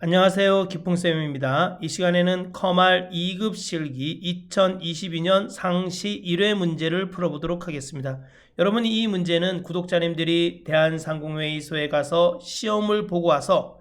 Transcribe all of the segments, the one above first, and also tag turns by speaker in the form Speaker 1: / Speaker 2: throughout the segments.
Speaker 1: 안녕하세요. 기풍쌤입니다. 이 시간에는 커말 2급 실기 2022년 상시 1회 문제를 풀어보도록 하겠습니다. 여러분, 이 문제는 구독자님들이 대한상공회의소에 가서 시험을 보고 와서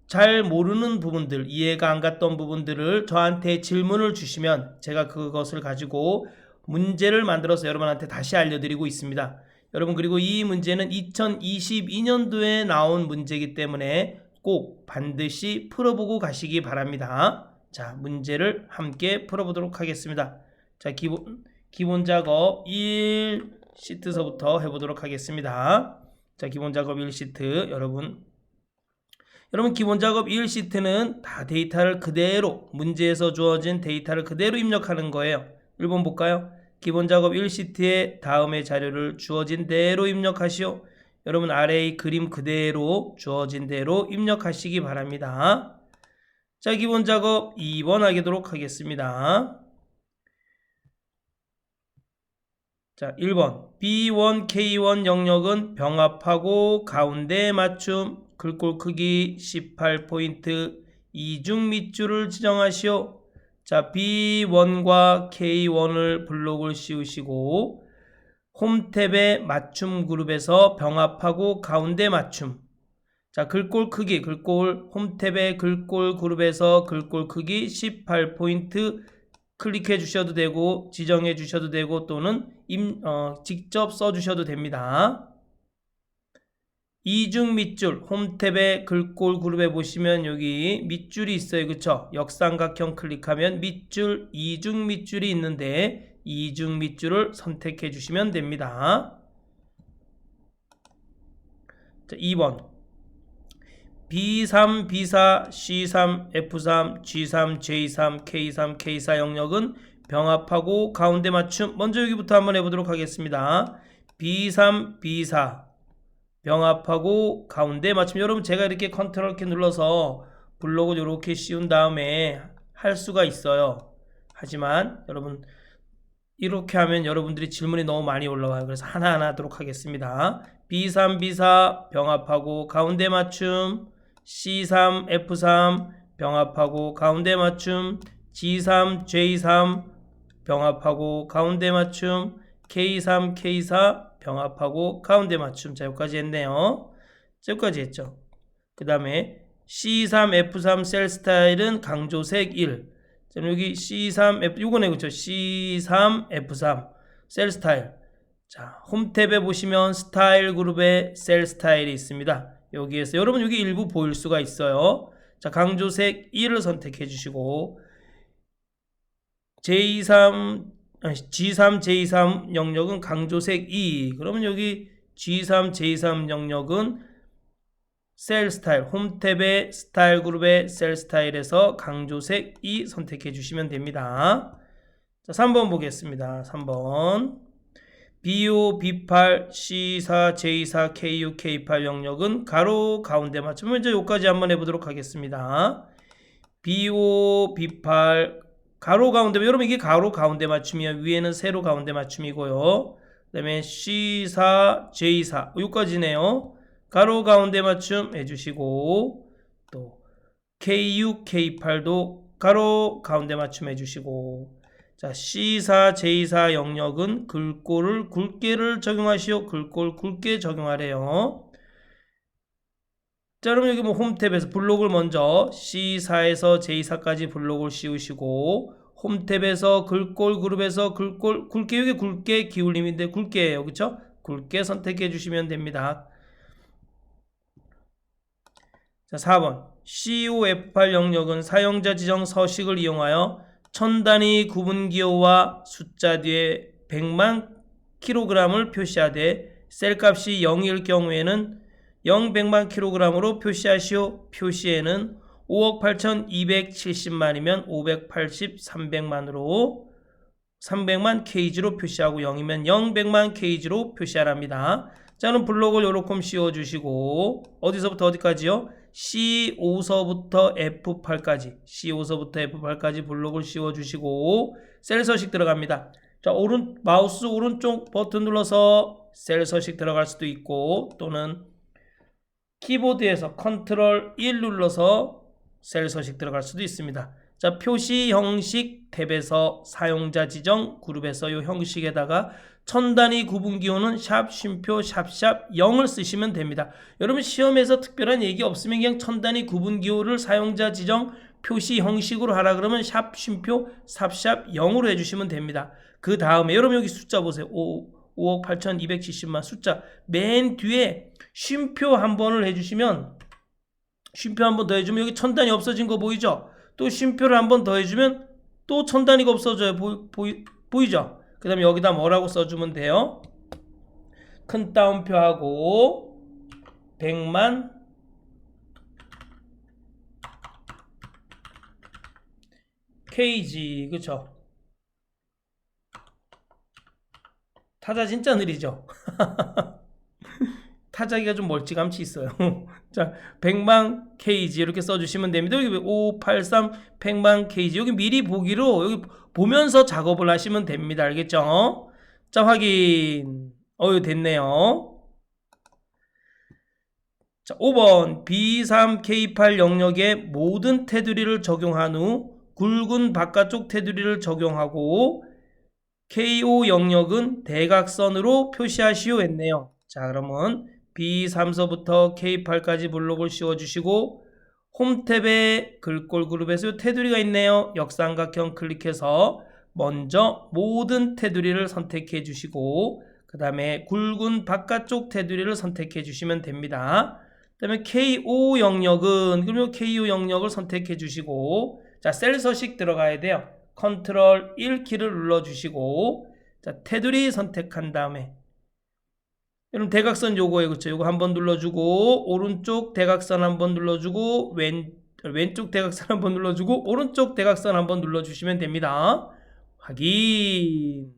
Speaker 1: 잘 모르는 부분들, 이해가 안 갔던 부분들을 저한테 질문을 주시면 제가 그것을 가지고 문제를 만들어서 여러분한테 다시 알려드리고 있습니다. 여러분, 그리고 이 문제는 2022년도에 나온 문제이기 때문에 꼭 반드시 풀어보고 가시기 바랍니다. 자, 문제를 함께 풀어보도록 하겠습니다. 자, 기본 작업 1시트서부터 해보도록 하겠습니다. 자, 기본 작업 1시트 여러분 기본 작업 1시트는 다 데이터를 그대로 문제에서 주어진 데이터를 그대로 입력하는 거예요. 1번 볼까요? 기본 작업 1시트에 다음의 자료를 주어진 대로 입력하시오. 여러분, 아래의 그림 그대로 주어진 대로 입력하시기 바랍니다. 자, 기본 작업 2번 하도록 하겠습니다. 자, 1번 B1, K1 영역은 병합하고 가운데 맞춤, 글꼴 크기 18포인트, 이중 밑줄을 지정하시오. 자, B1과 K1을 블록을 씌우시고 홈탭의 맞춤 그룹에서 병합하고 가운데 맞춤. 자, 글꼴 크기, 홈탭의 글꼴 그룹에서 글꼴 크기 18포인트 클릭해 주셔도 되고 지정해 주셔도 되고 또는 직접 써 주셔도 됩니다. 이중 밑줄, 홈탭의 글꼴 그룹에 보시면 여기 밑줄이 있어요. 그쵸? 역삼각형 클릭하면 밑줄, 이중 밑줄이 있는데 이중 밑줄을 선택해 주시면 됩니다. 자, 2번 B3, B4, C3, F3, G3, J3, K3, K4 영역은 병합하고 가운데 맞춤. 먼저 여기부터 한번 해보도록 하겠습니다. B3, B4 병합하고 가운데 맞춤. 여러분, 제가 이렇게 컨트롤 키 눌러서 블록을 이렇게 씌운 다음에 할 수가 있어요. 하지만 여러분, 이렇게 하면 여러분들이 질문이 너무 많이 올라와요. 그래서 하나하나 하도록 하겠습니다. B3, B4 병합하고 가운데 맞춤, C3, F3 병합하고 가운데 맞춤, G3, J3 병합하고 가운데 맞춤, K3, K4 병합하고 가운데 맞춤. 자, 여기까지 했네요. 자, 여기까지 했죠. 그 다음에 C3, F3 셀 스타일은 강조색 1. 자, 여기 C3, F, 요거네, 그쵸? C3, F3 셀 스타일. 자, 홈탭에 보시면 스타일 그룹에 셀 스타일이 있습니다. 여기에서 여러분, 여기 일부 보일 수가 있어요. 자, 강조색 1을 선택해 주시고 G3, J3 영역은 강조색 2. 그러면 여기 G3, J3 영역은 셀 스타일, 홈탭의 스타일 그룹의 셀 스타일에서 강조색 2 선택해 주시면 됩니다. 자, 3번 보겠습니다. 3번 B5, B8, C4, J4, K6, K8 영역은 가로 가운데 맞춤. 먼저 여기까지 한번 해보도록 하겠습니다. B5, B8 가로 가운데, 여러분 이게 가로 가운데 맞춤이야. 위에는 세로 가운데 맞춤이고요. 그 다음에 C4, J4 여기까지네요. 가로 가운데 맞춤 해주시고, 또 K6, K8도 가로 가운데 맞춤 해주시고, 자, C4, J4 영역은 글꼴을 굵게를 적용하시오. 글꼴 굵게 적용하래요. 자, 여러분 여기 뭐 홈탭에서 블록을 먼저 C4에서 J4까지 블록을 씌우시고, 홈탭에서 글꼴 그룹에서 글꼴 굵게, 여기 굵게 기울림인데 굵게예요. 그쵸? 굵게 선택해 주시면 됩니다. 자, 4번 COF8 영역은 사용자 지정 서식을 이용하여 천단위 구분기호와 숫자 뒤에 100만 kg을 표시하되 셀값이 0일 경우에는 0, 100만 kg으로 표시하시오. 표시에는 5억 8,270만이면 580, 300만으로 300만 kg로 표시하고 0이면 0, 100만 kg로 표시하랍니다. 자, 그럼 블록을 요렇게 씌워주시고 어디서부터 어디까지요? C5서부터 F8까지 C5서부터 F8까지 블록을 씌워주시고 셀 서식 들어갑니다. 자, 마우스 오른쪽 버튼 눌러서 셀 서식 들어갈 수도 있고 또는 키보드에서 컨트롤 1 눌러서 셀 서식 들어갈 수도 있습니다. 자, 표시 형식 탭에서 사용자 지정 그룹에서 요 형식에다가 천 단위 구분 기호는 샵 쉼표 샵샵 0을 쓰시면 됩니다. 여러분 시험에서 특별한 얘기 없으면 그냥 천 단위 구분 기호를 사용자 지정 표시 형식으로 하라 그러면 샵 쉼표 샵샵 0으로 해주시면 됩니다. 그 다음에 여러분 여기 숫자 보세요. 5억 8,270만 숫자 맨 뒤에 쉼표 한 번을 해주시면 쉼표 한 번 더 해주면 여기 천 단위 없어진 거 보이죠? 또 쉼표를 한 번 더 해주면 또 천 단위가 없어져요. 보이죠? 그 다음에 여기다 뭐라고 써주면 돼요? 큰 따옴표하고 100만 KG 그쵸? 타자 진짜 느리죠? 타자기가 좀 멀찌감치 있어요. 자, 100만 KG 이렇게 써주시면 됩니다. 여기 583 100만 KG 여기 미리 보기로 여기 보면서 작업을 하시면 됩니다. 알겠죠? 자, 확인. 됐네요. 자, 5번 B3K8 영역에 모든 테두리를 적용한 후 굵은 바깥쪽 테두리를 적용하고 K5 영역은 대각선으로 표시하시오 했네요. 자, 그러면 B3서부터 K8까지 블록을 씌워주시고 홈탭에 글꼴 그룹에서 테두리가 있네요. 역삼각형 클릭해서 먼저 모든 테두리를 선택해 주시고 그 다음에 굵은 바깥쪽 테두리를 선택해 주시면 됩니다. 그 다음에 K5 영역은 그러면 K5 영역을 선택해 주시고 자, 셀 서식 들어가야 돼요. 컨트롤 1키를 눌러주시고 자, 테두리 선택한 다음에 여러분 대각선 요거예요. 그렇죠? 요거 한번 눌러주고 오른쪽 대각선 한번 눌러주고 왼쪽 대각선 한번 눌러주고 오른쪽 대각선 한번 눌러주시면 됩니다. 확인.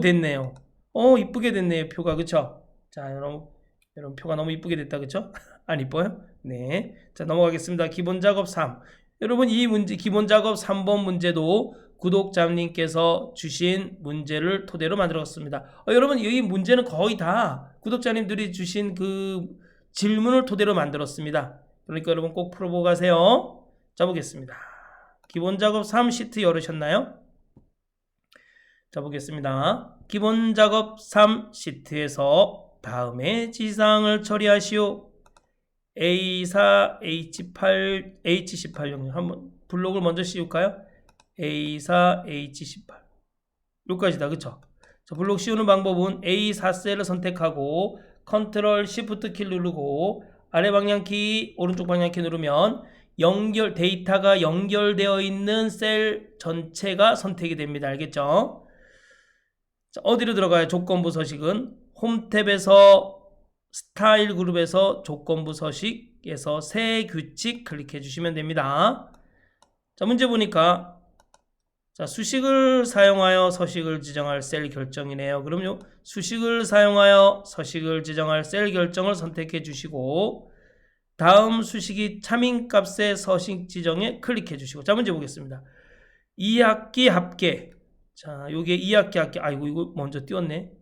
Speaker 1: 됐네요. 이쁘게 됐네요. 표가 그쵸? 자, 여러분 표가 너무 이쁘게 됐다 그쵸? 안 이뻐요? 네. 자, 넘어가겠습니다. 기본 작업 3. 여러분 이 문제 기본 작업 3번 문제도 구독자님께서 주신 문제를 토대로 만들었습니다. 여러분 여기 문제는 거의 다 구독자님들이 주신 그 질문을 토대로 만들었습니다. 그러니까 여러분 꼭 풀어보고 가세요. 자, 보겠습니다. 기본 작업 3 시트 열으셨나요? 자, 보겠습니다. 기본 작업 3 시트에서 다음의 지상을 처리하시오. A4, H8, H18 영역 한번 블록을 먼저 씌울까요? A4, H18 여기까지다. 그쵸? 자, 블록 씌우는 방법은 A4셀을 선택하고 컨트롤 Shift 키 누르고 아래 방향키 오른쪽 방향키 누르면 데이터가 연결되어 있는 셀 전체가 선택이 됩니다. 알겠죠? 자, 어디로 들어가요? 조건부 서식은 홈탭에서 스타일 그룹에서 조건부 서식에서 새 규칙 클릭해 주시면 됩니다. 자, 문제 보니까 자, 수식을 사용하여 서식을 지정할 셀 결정이네요. 그럼요. 수식을 사용하여 서식을 지정할 셀 결정을 선택해 주시고 다음 수식이 참인값의 서식 지정에 클릭해 주시고 자, 문제 보겠습니다. 2학기 합계. 자, 요게 2학기 합계. 아이고 이거 먼저 띄웠네.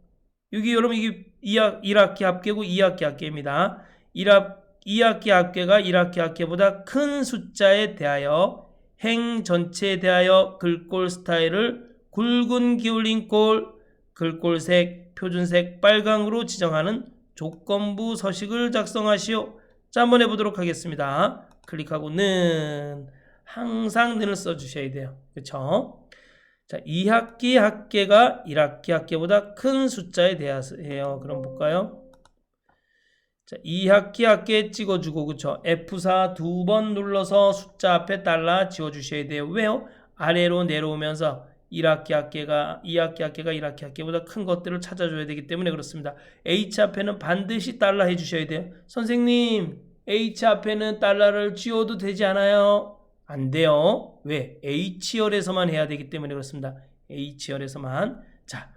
Speaker 1: 여기 여러분 이게 1학기 합계고 2학기 합계입니다. 2학기 합계가 1학기 합계보다 큰 숫자에 대하여 행 전체에 대하여 글꼴 스타일을 굵은 기울인 꼴, 글꼴색, 표준색, 빨강으로 지정하는 조건부 서식을 작성하시오. 자, 한번 해보도록 하겠습니다. 클릭하고 는 항상 는을 써주셔야 돼요. 그렇죠? 자, 2학기 합계가 1학기 합계보다 큰 숫자에 대하여 그럼 볼까요? 자, 2학기 합계 찍어주고 그쵸? F4 두 번 눌러서 숫자 앞에 달라 지워주셔야 돼요. 왜요? 아래로 내려오면서 1학기 합계가 2학기 합계가 1학기 합계보다 큰 것들을 찾아줘야 되기 때문에 그렇습니다. H 앞에는 반드시 달라 해주셔야 돼요. 선생님 H 앞에는 달러를 지워도 되지 않아요? 안 돼요. 왜? H열에서만 해야 되기 때문에 그렇습니다. H열에서만. 자,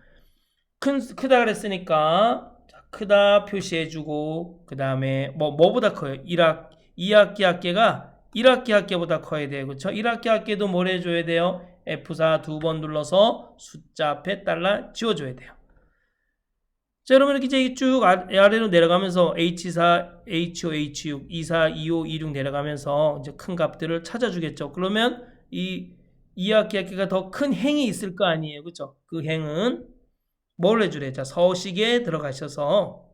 Speaker 1: 크다 그랬으니까 자, 크다 표시해주고 그 다음에 뭐보다 커요? 2학기 합계가 1학기 합계보다 커야 돼요. 그렇죠? 1학기 합계도 뭘 해줘야 돼요? F4 두 번 눌러서 숫자 앞에 달라 지워줘야 돼요. 자, 여러분 이렇게 이제 쭉 아래로 내려가면서 H4, H5, H6, 24, 25, 26 내려가면서 이제 큰 값들을 찾아주겠죠. 그러면 이 2학기가 더 큰 행이 있을 거 아니에요. 그죠? 그 행은 뭘 해주래? 자, 서식에 들어가셔서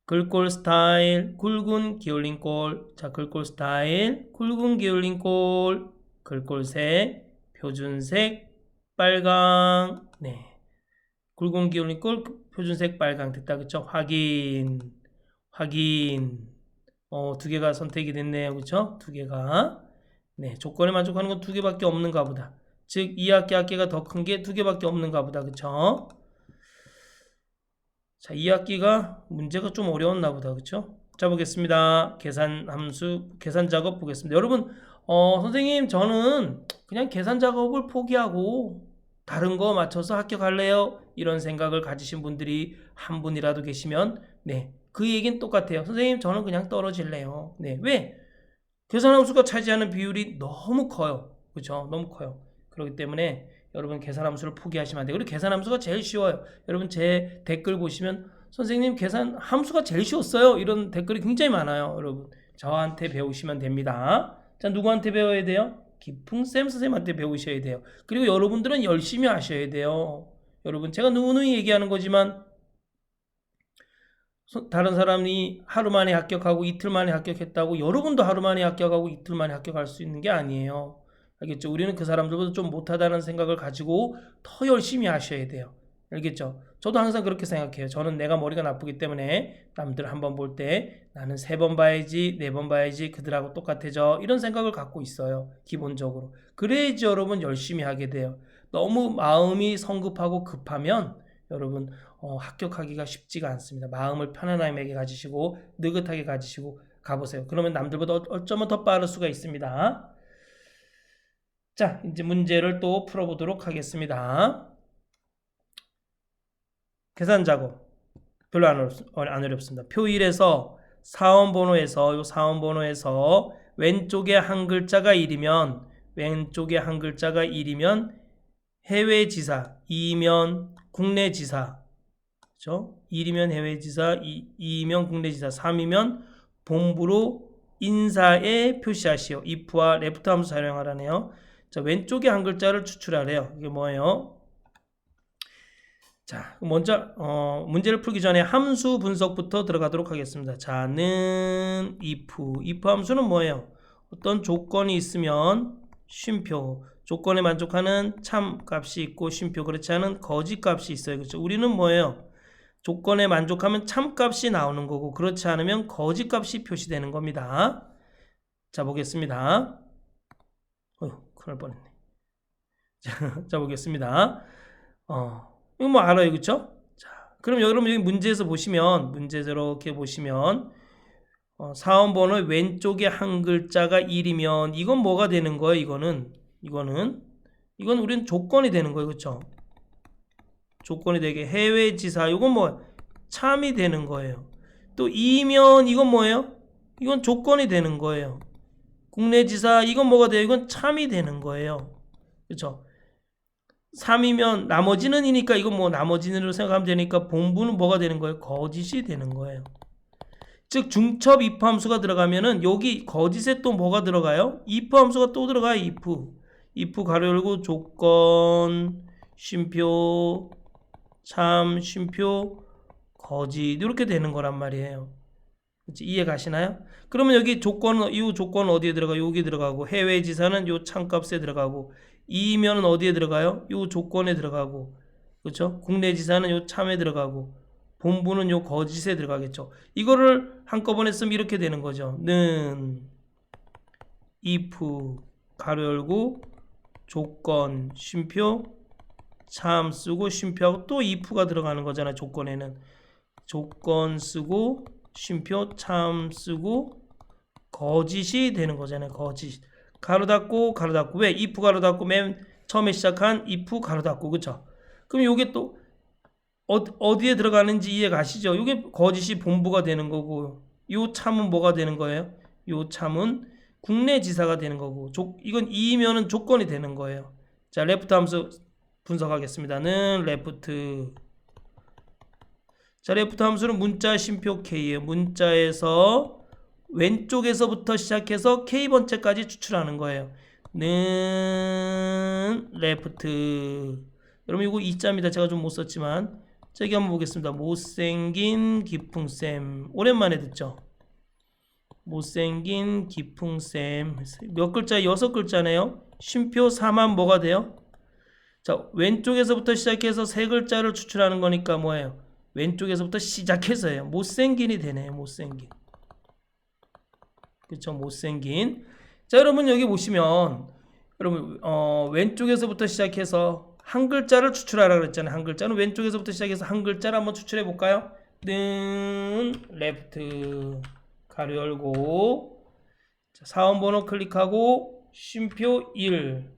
Speaker 1: 글꼴 스타일, 굵은 기울린 꼴. 자, 글꼴 스타일, 굵은 기울린 꼴, 글꼴색, 표준색, 빨강. 네. 굵은 기울린 꼴, 표준색, 빨강 됐다. 그쵸? 확인. 두 개가 선택이 됐네요. 그쵸? 두 개가. 네. 조건에 만족하는 건 두 개밖에 없는가 보다. 즉, 2학기가 더 큰 게 두 개밖에 없는가 보다. 그쵸? 자, 2학기가 문제가 좀 어려웠나 보다. 그쵸? 자, 보겠습니다. 계산 함수, 계산 작업 보겠습니다. 여러분, 선생님, 저는 그냥 계산 작업을 포기하고 다른 거 맞춰서 합격할래요? 이런 생각을 가지신 분들이 한 분이라도 계시면, 네. 그 얘기는 똑같아요. 선생님, 저는 그냥 떨어질래요. 네. 왜? 계산 함수가 차지하는 비율이 너무 커요. 그쵸? 너무 커요. 그렇기 때문에 여러분 계산 함수를 포기하시면 안 돼요. 그리고 계산 함수가 제일 쉬워요. 여러분 제 댓글 보시면 선생님 계산 함수가 제일 쉬웠어요. 이런 댓글이 굉장히 많아요. 여러분 저한테 배우시면 됩니다. 자, 누구한테 배워야 돼요? 기풍쌤 선생님한테 배우셔야 돼요. 그리고 여러분들은 열심히 하셔야 돼요. 여러분 제가 누누이 얘기하는 거지만 다른 사람이 하루 만에 합격하고 이틀 만에 합격했다고 여러분도 하루 만에 합격하고 이틀 만에 합격할 수 있는 게 아니에요. 알겠죠? 우리는 그 사람들보다 좀 못하다는 생각을 가지고 더 열심히 하셔야 돼요. 알겠죠? 저도 항상 그렇게 생각해요. 저는 내가 머리가 나쁘기 때문에 남들 한 번 볼 때 나는 3번 봐야지, 4번 봐야지 그들하고 똑같아져. 이런 생각을 갖고 있어요. 기본적으로. 그래야지 여러분 열심히 하게 돼요. 너무 마음이 성급하고 급하면 여러분 합격하기가 쉽지가 않습니다. 마음을 편안하게 가지시고 느긋하게 가지시고 가보세요. 그러면 남들보다 어쩌면 더 빠를 수가 있습니다. 자, 이제 문제를 또 풀어보도록 하겠습니다. 계산 작업 별로 안 어렵습니다. 표 1에서 사원번호에서 요 사원번호에서 왼쪽에 한 글자가 1이면 해외 지사, 2면 국내 지사, 그렇죠? 1이면 해외 지사, 2이면 국내 지사, 3이면 본부로 인사에 표시하시오. if와 left 함수 사용하라네요. 자, 왼쪽에 한 글자를 추출하래요. 이게 뭐예요? 자, 먼저 문제를 풀기 전에 함수 분석부터 들어가도록 하겠습니다. 자, 는 if 함수는 뭐예요? 어떤 조건이 있으면 쉼표, 조건에 만족하는 참 값이 있고 쉼표, 그렇지 않은 거짓 값이 있어요. 그렇죠? 우리는 뭐예요? 조건에 만족하면 참 값이 나오는 거고 그렇지 않으면 거짓 값이 표시되는 겁니다. 자, 보겠습니다. 큰일 뻔했네. 자, 보겠습니다. 이거 뭐 알아요, 그쵸? 자, 그럼 여러분 여기 문제에서 보시면, 문제에서 이렇게 보시면, 사원번호 왼쪽에 한 글자가 1이면, 이건 뭐가 되는 거예요, 이건 우리는 조건이 되는 거예요, 그쵸? 조건이 되게 해외 지사, 이건 뭐, 참이 되는 거예요. 또 2면, 이건 뭐예요? 이건 조건이 되는 거예요. 국내 지사, 이건 뭐가 돼요? 이건 참이 되는 거예요. 그쵸? 3이면 나머지는 이니까 이건 뭐 나머지는으로 생각하면 되니까 본부는 뭐가 되는 거예요? 거짓이 되는 거예요. 즉 중첩 if 함수가 들어가면은 여기 거짓에 또 뭐가 들어가요? if 함수가 또 들어가요. if 가로 열고 조건 쉼표 참 쉼표 거짓 이렇게 되는 거란 말이에요. 이해 가시나요? 그러면 여기 조건은 이 조건은 어디에 들어가? 여기 들어가고 해외 지사는 요 참값에 들어가고 이면은 어디에 들어가요? 요 조건에 들어가고 그렇죠? 국내 지사는 요 참에 들어가고 본부는 요 거짓에 들어가겠죠. 이거를 한꺼번에 쓰면 이렇게 되는 거죠. 는 if 가로 열고 조건 쉼표 참 쓰고 쉼표하고 또 if가 들어가는 거잖아요. 조건에는 조건 쓰고 쉼표 참 쓰고 거짓이 되는 거잖아요. 거짓 가로 닫고 가로 닫고 왜 if 가로 닫고 맨 처음에 시작한 if 가로 닫고 그쵸? 그럼 요게 또 어디에 들어가는지 이해 가시죠? 요게 거짓이 본부가 되는 거고 요 참은 뭐가 되는 거예요? 요 참은 국내 지사가 되는 거고 이건 2면은 조건이 되는 거예요. 자, 레프트 함수 분석하겠습니다. 는 레프트 자, 레프트 함수는 문자 쉼표 K예요. 문자에서 왼쪽에서부터 시작해서 K번째까지 추출하는 거예요. 는 레프트. 여러분 이거 2자입니다. 제가 좀 못 썼지만. 자, 여기 한번 보겠습니다. 못생긴 기풍쌤. 오랜만에 듣죠? 못생긴 기풍쌤. 몇 글자? 6글자네요. 쉼표 4만 뭐가 돼요? 자, 왼쪽에서부터 시작해서 3글자를 추출하는 거니까 뭐예요? 왼쪽에서부터 시작해서예요. 못생긴이 되네. 못생긴. 그쵸? 못생긴. 자, 여러분 여기 보시면 여러분 왼쪽에서부터 시작해서 한 글자를 추출하라 그랬잖아요. 한 글자는 왼쪽에서부터 시작해서 한 글자를 한번 추출해 볼까요? 는 레프트 가로 열고 자, 사원번호 클릭하고 쉼표 1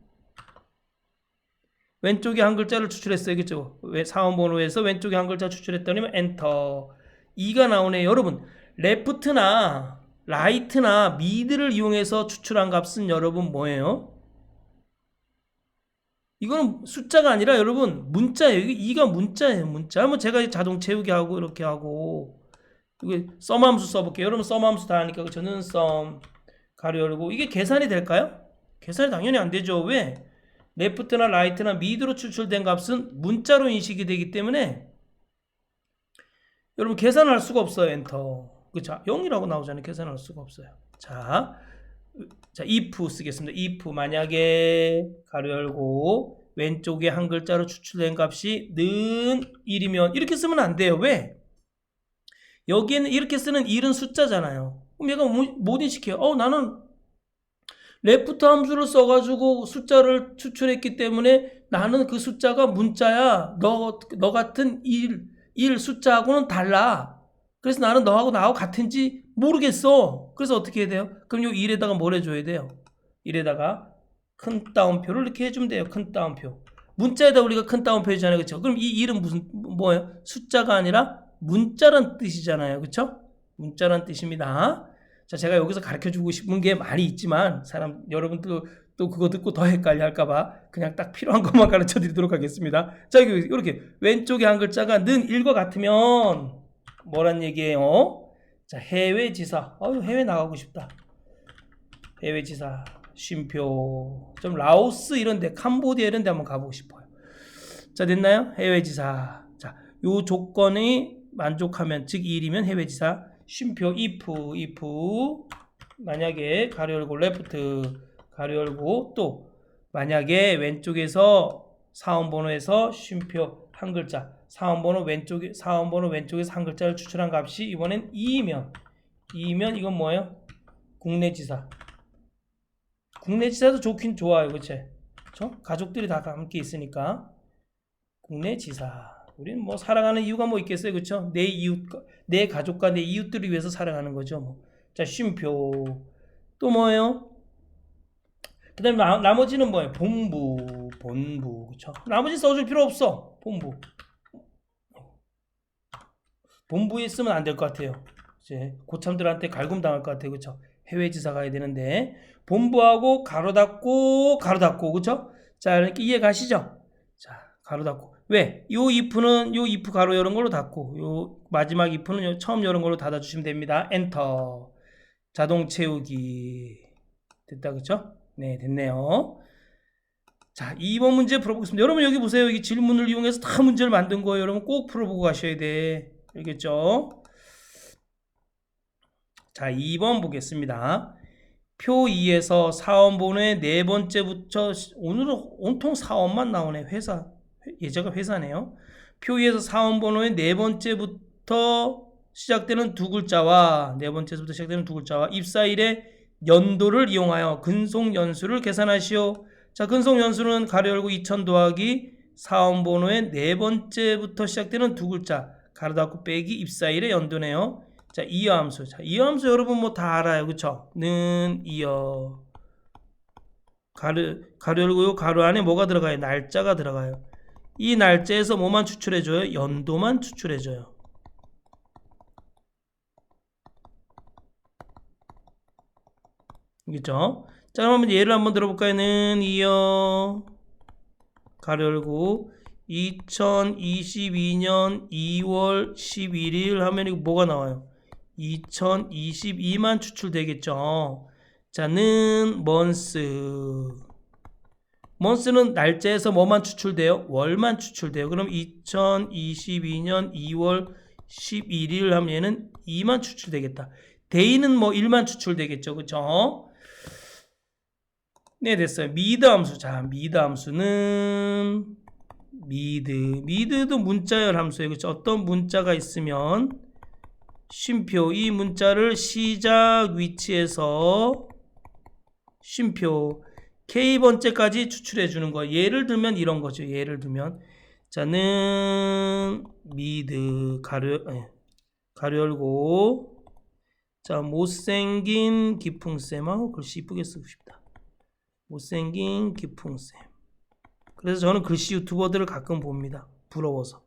Speaker 1: 왼쪽에 한 글자를 추출했어요. 그죠? 사원번호에서 왼쪽에 한 글자 추출했더니 엔터 2가 나오네요. 여러분 레프트나 라이트나 미드를 이용해서 추출한 값은 여러분 뭐예요? 이거는 숫자가 아니라 여러분 문자예요. 이게 2가 문자예요. 문자. 한번 제가 자동 채우기 하고 이렇게 하고 이게 썸 함수 써볼게요. 여러분 썸 함수 다 하니까 저는 썸 가로 열고 이게 계산이 될까요? 계산이 당연히 안 되죠. 왜? 레프트나 라이트나 미드로 추출된 값은 문자로 인식이 되기 때문에 여러분 계산할 수가 없어요. 엔터. 그쵸? 0이라고 나오잖아요. 계산할 수가 없어요. 자, if 쓰겠습니다. if 만약에 가로 열고 왼쪽에 한 글자로 추출된 값이 는 1이면 이렇게 쓰면 안 돼요. 왜? 여기에는 이렇게 쓰는 1은 숫자잖아요. 그럼 얘가 못 인식해요. 나는 레프트 함수를 써가지고 숫자를 추출했기 때문에 나는 그 숫자가 문자야. 너 같은 1 숫자하고는 달라. 그래서 나는 너하고 나하고 같은지 모르겠어. 그래서 어떻게 해야 돼요? 그럼 요 1에다가 뭘 해줘야 돼요? 1에다가 큰 따옴표를 이렇게 해주면 돼요. 큰 따옴표. 문자에다 우리가 큰 따옴표 해주잖아요. 그렇죠? 그럼 이 1은 뭐예요? 숫자가 아니라 문자란 뜻이잖아요. 그렇죠? 문자란 뜻입니다. 자, 제가 여기서 가르쳐주고 싶은 게 많이 있지만 여러분들 또 그거 듣고 더 헷갈려 할까봐 그냥 딱 필요한 것만 가르쳐 드리도록 하겠습니다. 자, 이렇게 왼쪽에 한 글자가 는 1과 같으면 뭐란 얘기예요? 자, 해외 지사. 해외 나가고 싶다. 해외 지사. 쉼표. 좀 라오스 이런데, 캄보디아 이런데 한번 가보고 싶어요. 자, 됐나요? 해외 지사. 자, 요 조건이 만족하면, 즉 1이면 해외 지사. 쉼표 if 만약에 가로 열고 레프트 가로 열고 또 만약에 왼쪽에서 사원번호에서 쉼표 한 글자 사원번호 왼쪽에서 한 글자를 추출한 값이 이번엔 2이면 이건 뭐예요? 국내지사. 국내지사도 좋긴 좋아요. 그쵸? 가족들이 다 함께 있으니까 국내지사. 우리는 뭐 살아가는 이유가 뭐 있겠어요, 그렇죠? 내 이웃, 내 가족과 내 이웃들을 위해서 살아가는 거죠. 뭐. 자, 쉼표. 또 뭐예요? 그다음에 나머지는 뭐예요? 본부, 그렇죠? 나머지 써줄 필요 없어. 본부에 쓰면 안 될 것 같아요. 이제 고참들한테 갈굼 당할 것 같아요, 그렇죠? 해외 지사 가야 되는데 본부하고 가로 닫고, 그렇죠? 자, 이렇게 이해 가시죠? 자, 가로 닫고. 왜? 요 if 가로 열은 걸로 닫고 요 마지막 if는 요 처음 열은 걸로 닫아주시면 됩니다. 엔터. 자동 채우기. 됐다 그쵸? 네, 됐네요. 자, 2번 문제 풀어보겠습니다. 여러분 여기 보세요. 여기 질문을 이용해서 다 문제를 만든 거예요. 여러분 꼭 풀어보고 가셔야 돼. 알겠죠? 자, 2번 보겠습니다. 표 2에서 사원번호의 네 번째부터 오늘은 온통 사원만 나오네. 예제가 회사네요. 표 2에서 사원번호의 네 번째부터 시작되는 두 글자와 입사일의 연도를 이용하여 근속연수를 계산하시오. 자, 근속연수는 가로 열고 2000 더하기 사원번호의 네 번째부터 시작되는 두 글자 가로 닫고 빼기 입사일의 연도네요. 자, 이어 함수. 자, 이어 함수 여러분 뭐 다 알아요. 그쵸? 는 이어. 가로 열고요. 가로 안에 뭐가 들어가요? 날짜가 들어가요. 이 날짜에서 뭐만 추출해줘요? 연도만 추출해줘요. 그죠? 자, 그럼 한번 예를 한번 들어볼까요? 는 이어 가로 열고 2022년 2월 11일 하면 이거 뭐가 나와요? 2022만 추출되겠죠. 자, 는 months는 날짜에서 뭐만 추출돼요? 월만 추출돼요. 그럼 2022년 2월 11일 하면 얘는 2만 추출되겠다. day는 뭐 1만 추출되겠죠. 그쵸? 네, 됐어요. 미드 함수. 자, 미드 함수는 미드도 문자열 함수예요. 그쵸? 어떤 문자가 있으면 쉼표, 이 문자를 시작 위치에서 쉼표 k번째까지 추출해 주는 거예요. 예를 들면 이런 거죠. 예를 들면 자는 미드 가로 열고 자 못생긴 기풍쌤 글씨 이쁘게 쓰고 싶다. 못생긴 기풍쌤. 그래서 저는 글씨 유튜버들을 가끔 봅니다. 부러워서.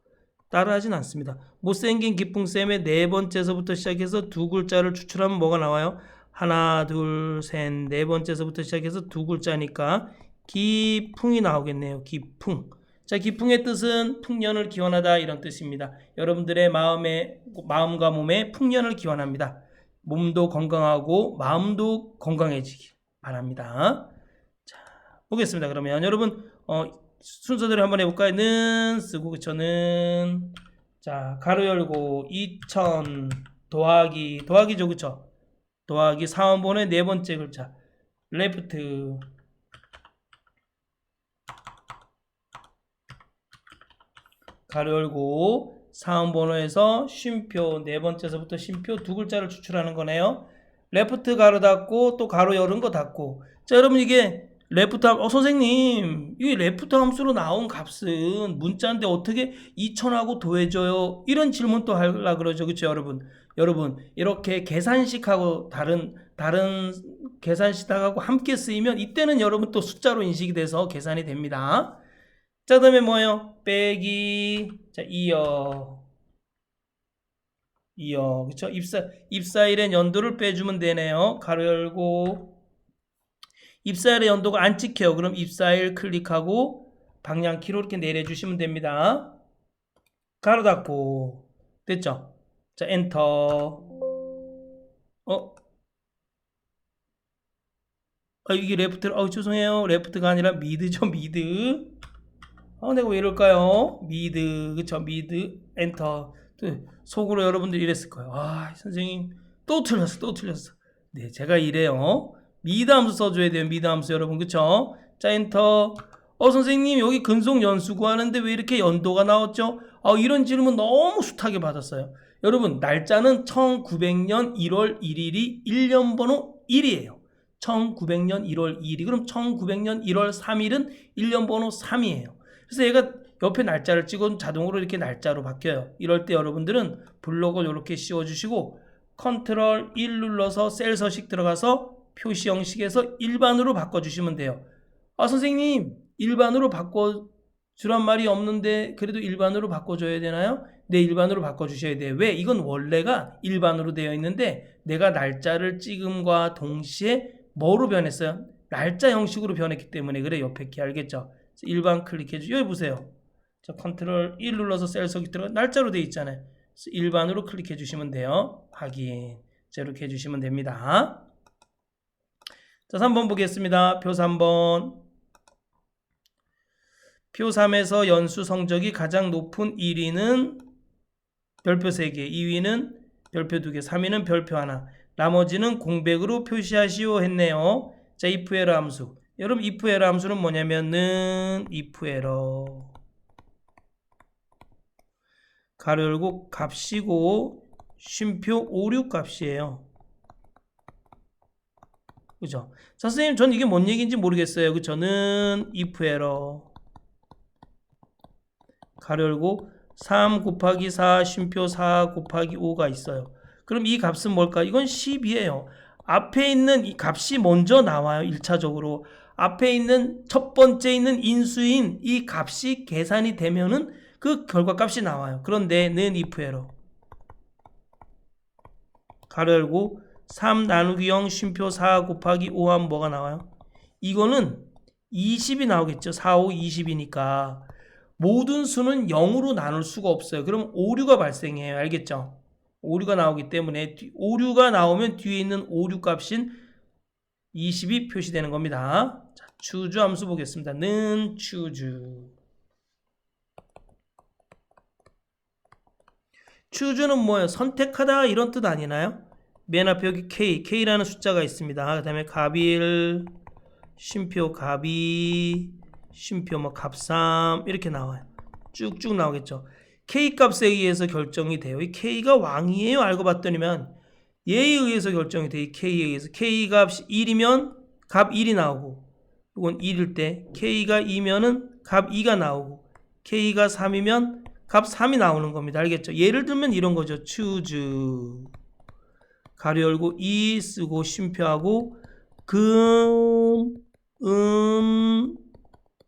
Speaker 1: 따라하진 않습니다. 못생긴 기풍쌤의 네 번째서부터 시작해서 두 글자를 추출하면 뭐가 나와요? 하나, 둘, 셋, 네 번째서부터 시작해서 두 글자니까 기풍이 나오겠네요. 기풍. 자, 기풍의 뜻은 풍년을 기원하다 이런 뜻입니다. 여러분들의 마음과 몸에 풍년을 기원합니다. 몸도 건강하고 마음도 건강해지길 바랍니다. 자, 보겠습니다. 그러면 여러분 순서대로 한번 해볼까요? 는 쓰고 그쳐는 자 가로 열고 2000 더하기죠 그쵸? 더하기 4원본의 네 번째 글자 레프트 가로 열고 4원번호에서 쉼표 네 번째서부터 쉼표 두 글자를 추출하는 거네요. 레프트 가로 닫고 또 가로 열은 거 닫고 자 여러분 이게 레프트 선생님 이게 레프트 함수로 나온 값은 문자인데 어떻게 2000하고 더해져요? 이런 질문 또 하려고 그러죠. 그렇죠 여러분 이렇게 계산식하고 다른 계산식하고 함께 쓰이면 이때는 여러분 또 숫자로 인식이 돼서 계산이 됩니다. 자 다음에 뭐예요? 빼기 자 이어 그쵸? 입사일의 연도를 빼주면 되네요. 가로 열고 입사일의 연도가 안 찍혀요. 그럼 입사일 클릭하고 방향키로 이렇게 내려주시면 됩니다. 가로 닫고 됐죠? 자 엔터 이게 레프트 죄송해요. 레프트가 아니라 미드죠. 미드 내가 왜 이럴까요? 미드 그쵸? 미드 엔터 속으로 여러분들 이랬을 거예요. 선생님 또 틀렸어. 네 제가 이래요. 미드 함수 써줘야 돼요. 미드 함수 여러분 그쵸? 자 엔터 선생님 여기 근속 연수 구하는데 왜 이렇게 연도가 나왔죠? 이런 질문 너무 숱하게 받았어요. 여러분 날짜는 1900년 1월 1일이 1년 번호 1이에요. 1900년 1월 2일이 그럼 1900년 1월 3일은 1년 번호 3이에요. 그래서 얘가 옆에 날짜를 찍어도 자동으로 이렇게 날짜로 바뀌어요. 이럴 때 여러분들은 블록을 이렇게 씌워주시고 컨트롤 1 눌러서 셀 서식 들어가서 표시 형식에서 일반으로 바꿔주시면 돼요. 선생님 일반으로 바꿔주란 말이 없는데 그래도 일반으로 바꿔줘야 되나요? 네 일반으로 바꿔주셔야 돼요. 왜? 이건 원래가 일반으로 되어 있는데 내가 날짜를 찍음과 동시에 뭐로 변했어요? 날짜 형식으로 변했기 때문에 그래 옆에 키 알겠죠? 일반 클릭해주세요. 여기 보세요. 자 컨트롤 1 눌러서 셀 서식 들어가 날짜로 되어 있잖아요. 일반으로 클릭해 주시면 돼요. 확인 이렇게 해주시면 됩니다. 자 3번 보겠습니다. 표 3번 표 3에서 연수 성적이 가장 높은 1위는 별표 3개 2위는 별표 2개 3위는 별표 1 나머지는 공백으로 표시하시오 했네요. 자 if error 함수 여러분 if error 함수는 뭐냐면은 if error 가로 열고 값이고 쉼표 5, 6 값이에요. 그죠? 자, 선생님 전 이게 뭔 얘기인지 모르겠어요. 그 저는 if error 가로 열고 3 곱하기 4 쉼표 4 곱하기 5가 있어요. 그럼 이 값은 뭘까? 이건 10이에요. 앞에 있는 이 값이 먼저 나와요. 1차적으로. 앞에 있는 첫 번째 있는 인수인 이 값이 계산이 되면은 그 결과값이 나와요. 그런데 는 if error 가로 열고 3 나누기 0 쉼표 4 곱하기 5 하면 뭐가 나와요? 이거는 20이 나오겠죠. 4, 5, 20이니까 모든 수는 0으로 나눌 수가 없어요. 그럼 오류가 발생해요. 알겠죠? 오류가 나오기 때문에 오류가 나오면 뒤에 있는 오류 값인 20이 표시되는 겁니다. 자, choose 함수 보겠습니다. 는 choose. choose는 뭐예요? 선택하다 이런 뜻 아니나요? 맨 앞에 여기 K라는 숫자가 있습니다. 그 다음에 갑1, 쉼표 갑2, 쉼표 뭐 갑3 이렇게 나와요. 쭉쭉 나오겠죠. K 값에 의해서 결정이 돼요. 이 K가 왕이에요? 알고 봤더니만 얘에 의해서 결정이 돼요. 이 K에 의해서. K 값이 1이면 갑 1이 나오고, 이건 1일 때 K가 2면은 갑 2가 나오고, K가 3이면 갑 3이 나오는 겁니다. 알겠죠? 예를 들면 이런 거죠. choose 가로 열고 2 쓰고 쉼표하고 금,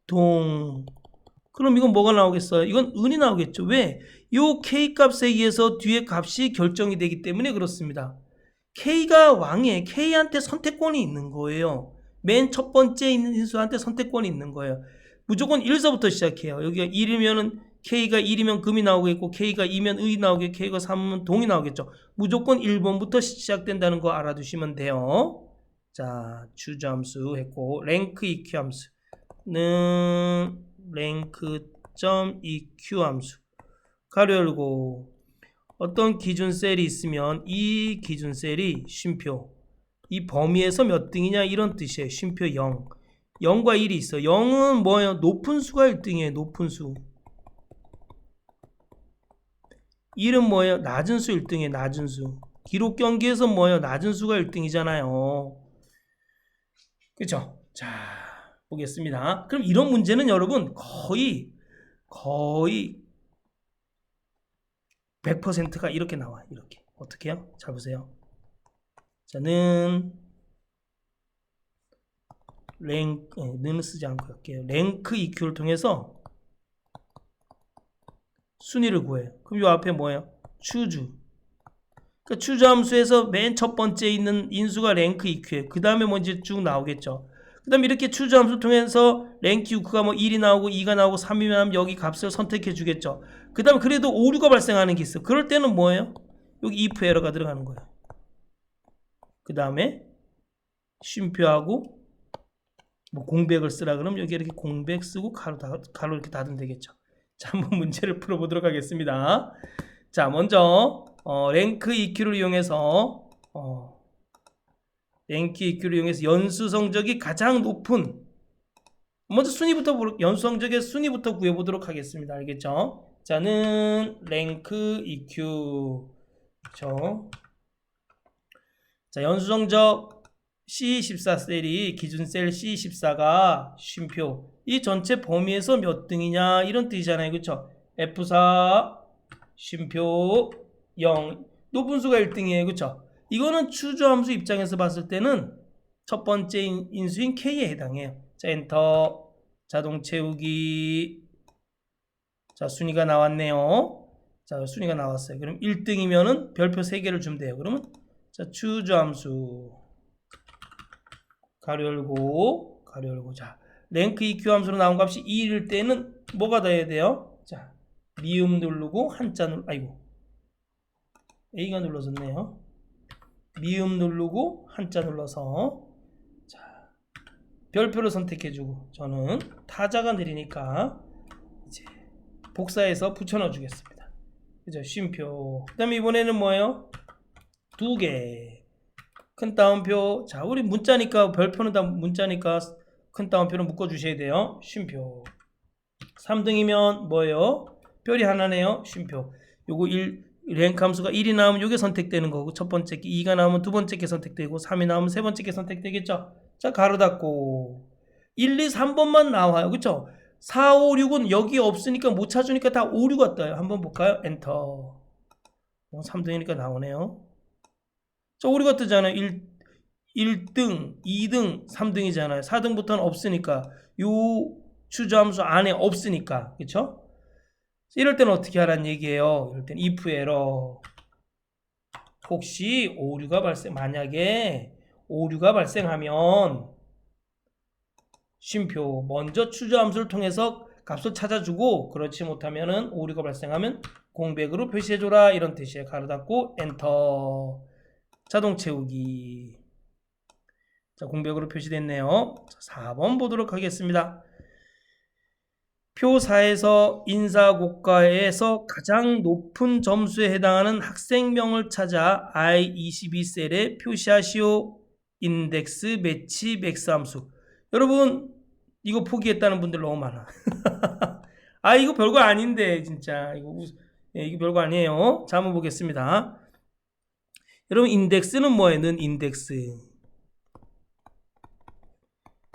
Speaker 1: 동. 그럼 이건 뭐가 나오겠어요? 이건 은이 나오겠죠. 왜? 요 K 값에 의해서 뒤에 값이 결정이 되기 때문에 그렇습니다. K가 왕이에요. K한테 선택권이 있는 거예요. 맨 첫 번째 있는 인수한테 선택권이 있는 거예요. 무조건 1서부터 시작해요. 여기가 1이면은 K가 1이면 금이 나오겠고, K가 2면 을이 나오겠고, K가 3이면 동이 나오겠죠. 무조건 1번부터 시작된다는 거 알아두시면 돼요. 자, choose 함수 했고, rank EQ 함수는 rank.eq 함수 가로 열고, 어떤 기준 셀이 있으면 이 기준 셀이 쉼표, 이 범위에서 몇 등이냐 이런 뜻이에요. 쉼표 0. 0과 1이 있어. 0은 뭐예요? 높은 수가 1등이에요. 높은 수. 1은 뭐예요? 낮은 수 1등이에요. 낮은 수. 기록 경기에서 뭐예요? 낮은 수가 1등이잖아요. 그렇죠? 자, 보겠습니다. 그럼 이런 문제는 여러분 거의 100%가 이렇게 나와요. 이렇게. 어떻게 해요? 잘 보세요. 저는 는 쓰지 않고 할게요. 랭크 EQ를 통해서 순위를 구해요. 그럼 이 앞에 뭐예요? choose. 그러니까 choose 함수에서 맨 첫 번째 있는 인수가 랭크 EQ예요. 그 다음에 뭔지 쭉 나오겠죠. 그 다음에 이렇게 choose 함수 통해서 랭크 EQ가 뭐 1이 나오고 2가 나오고 3이면 여기 값을 선택해 주겠죠. 그 다음에 그래도 오류가 발생하는 게 있어. 그럴 때는 뭐예요? 여기 if 에러가 들어가는 거예요. 그 다음에 쉼표하고 뭐 공백을 쓰라 그러면 여기 이렇게 공백 쓰고 가로 이렇게 닫으면 되겠죠. 자, 한번 문제를 풀어보도록 하겠습니다. 자, 먼저 랭크 EQ를 이용해서 연수 성적이 가장 높은, 먼저 연수 성적의 순위부터 구해보도록 하겠습니다. 알겠죠? 자는 랭크 EQ. 그렇죠? 자, 연수 성적 C14 셀이 기준 셀 C14가 쉼표 이 전체 범위에서 몇 등이냐 이런 뜻이잖아요. 그렇죠? F4 쉼표 0 높은 수가 1등이에요. 그렇죠? 이거는 choose 함수 입장에서 봤을 때는 첫 번째 인수인 K에 해당해요. 자, 엔터. 자동 채우기. 자, 순위가 나왔네요. 자, 순위가 나왔어요. 그럼 1등이면은 별표 3개를 주면 돼요. 그러면 자, choose 함수 가로 열고 자, 랭크 EQ 함수로 나온 값이 2일 때는 뭐가 돼야 돼요? 자, 미음 누르고 한자 A가 눌러졌네요. 미음 누르고 한자 눌러서 자, 별표를 선택해주고 저는 타자가 느리니까 이제 복사해서 붙여넣어 주겠습니다. 그죠? 쉼표. 그 다음에 이번에는 뭐예요? 2개. 큰 따옴표. 자, 우리 문자니까 별표는 다 문자니까 큰 따옴표를 묶어주셔야 돼요. 쉼표. 3등이면 뭐예요? 별이 하나네요. 쉼표. 요거 랭크 함수가 1이 나오면 요게 선택되는 거고, 첫 번째 게 2가 나오면 두 번째 게 선택되고, 3이 나오면 세 번째 게 선택되겠죠. 자, 가로 닫고 1, 2, 3번만 나와요. 그쵸? 4, 5, 6은 여기 없으니까 못 찾으니까 다 5, 6가 떠요. 한번 볼까요? 엔터. 3등이니까 나오네요. 자, 오류가 뜨잖아요. 1등, 2등, 3등이잖아요. 4등부터는 없으니까, 요 추저 함수 안에 없으니까, 그쵸? 이럴 때는 어떻게 하라는 얘기예요? 이럴 때는 if 에러. 혹시 만약에 오류가 발생하면 쉼표 먼저 추저 함수를 통해서 값을 찾아주고 그렇지 못하면은 오류가 발생하면 공백으로 표시해줘라 이런 뜻이에요. 가로 닫고 엔터. 자동 채우기. 자, 공백으로 표시됐네요. 자, 4번 보도록 하겠습니다. 표 4에서 인사고과에서 가장 높은 점수에 해당하는 학생명을 찾아 I22셀에 표시하시오. 인덱스, 매치, 맥스 함수. 여러분 이거 포기했다는 분들 너무 많아. 아 이거 별거 아닌데 진짜 이거 별거 아니에요. 자 한번 보겠습니다. 여러분 인덱스는 뭐예요? 는 인덱스.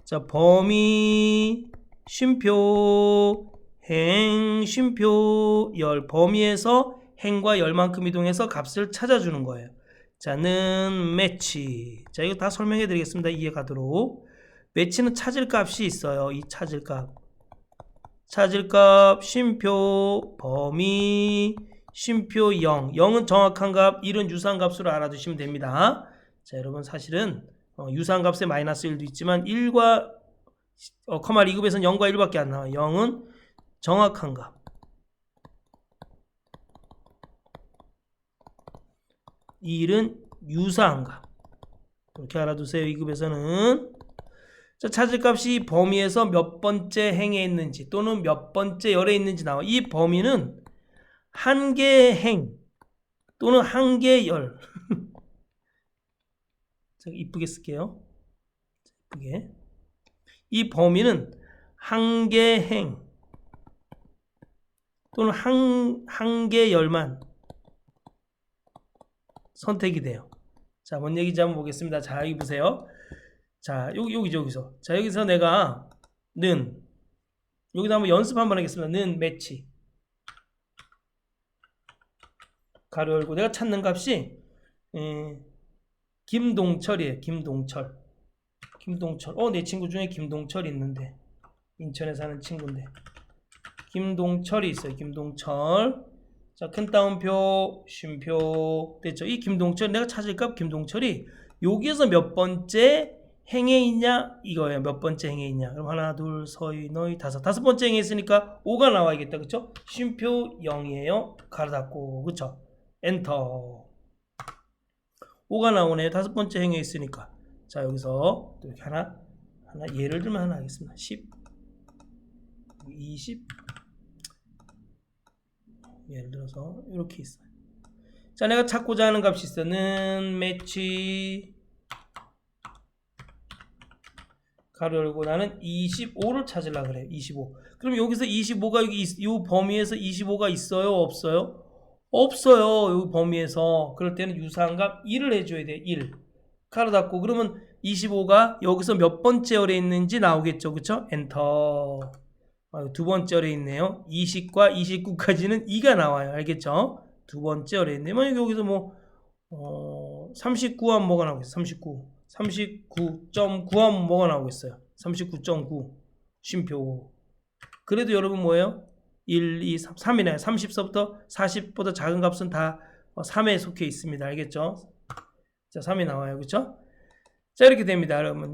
Speaker 1: 자 범위 쉼표 행 쉼표 열 범위에서 행과 열만큼 이동해서 값을 찾아주는 거예요. 자는 매치. 자 이거 다 설명해 드리겠습니다. 이해 가도록. 매치는 찾을 값이 있어요. 이 찾을 값. 찾을 값 쉼표 범위 쉼표 0. 0은 정확한 값, 1은 유사한 값으로 알아두시면 됩니다. 자 여러분 사실은 유사한 값에 마이너스 1도 있지만 1과 커마 2급에서는 0과 1밖에 안 나와요. 0은 정확한 값. 1은 유사한 값. 이렇게 알아두세요. 2급에서는. 자, 찾을 값이 범위에서 몇 번째 행에 있는지 또는 몇 번째 열에 있는지 나와. 이 범위는 한 개의 행 또는 한 개의 열. 제가 이쁘게 쓸게요. 이쁘게. 이 범위는 한 개의 행 또는 한 개의 열만 선택이 돼요. 자, 뭔 얘기인지 한번 보겠습니다. 자, 여기 보세요. 자, 여기서. 자, 여기서 내가 는 여기다 한번 연습 한번 하겠습니다. 는 매치. 가로 열고 내가 찾는 값이 김동철이에요. 김동철. 내 친구 중에 김동철이 있는데 인천에 사는 친구인데 김동철이 있어요. 김동철. 자, 큰 따옴표 쉼표 됐죠. 이 김동철 내가 찾을 값 김동철이 여기에서 몇 번째 행에 있냐 이거예요. 몇 번째 행에 있냐. 그럼 하나 둘 서희 너희 다섯 번째 행에 있으니까 5가 나와야겠다. 그쵸? 쉼표 0이에요. 가로 닫고 그쵸? 엔터. 5가 나오네요. 다섯 번째 행에 있으니까. 자 여기서 또 이렇게 하나 예를 들면 하나 하겠습니다. 10 20 예를 들어서 이렇게 있어요. 자 내가 찾고자 하는 값이 있어. 는 매치 가로 열고 나는 25를 찾으려고 그래요. 25. 그럼 여기서 25가 여기 이 범위에서 25가 있어요? 없어요? 없어요. 여기 범위에서. 그럴 때는 유사한 값 1을 해줘야 돼. 1. 가로 닫고 그러면 25가 여기서 몇 번째 열에 있는지 나오겠죠. 그쵸? 엔터. 두 번째 열에 있네요. 20과 29까지는 2가 나와요. 알겠죠? 두 번째 열에 있네요. 만약 여기서 39 하면 뭐가 나오겠어요? 39.9 하면 뭐가 나오겠어요? 39.9 쉼표. 그래도 여러분 뭐예요? 1, 2, 3, 3이네요. 30서부터 40보다 작은 값은 다 3에 속해 있습니다. 알겠죠? 자, 3이 나와요. 그쵸? 자, 이렇게 됩니다. 여러분,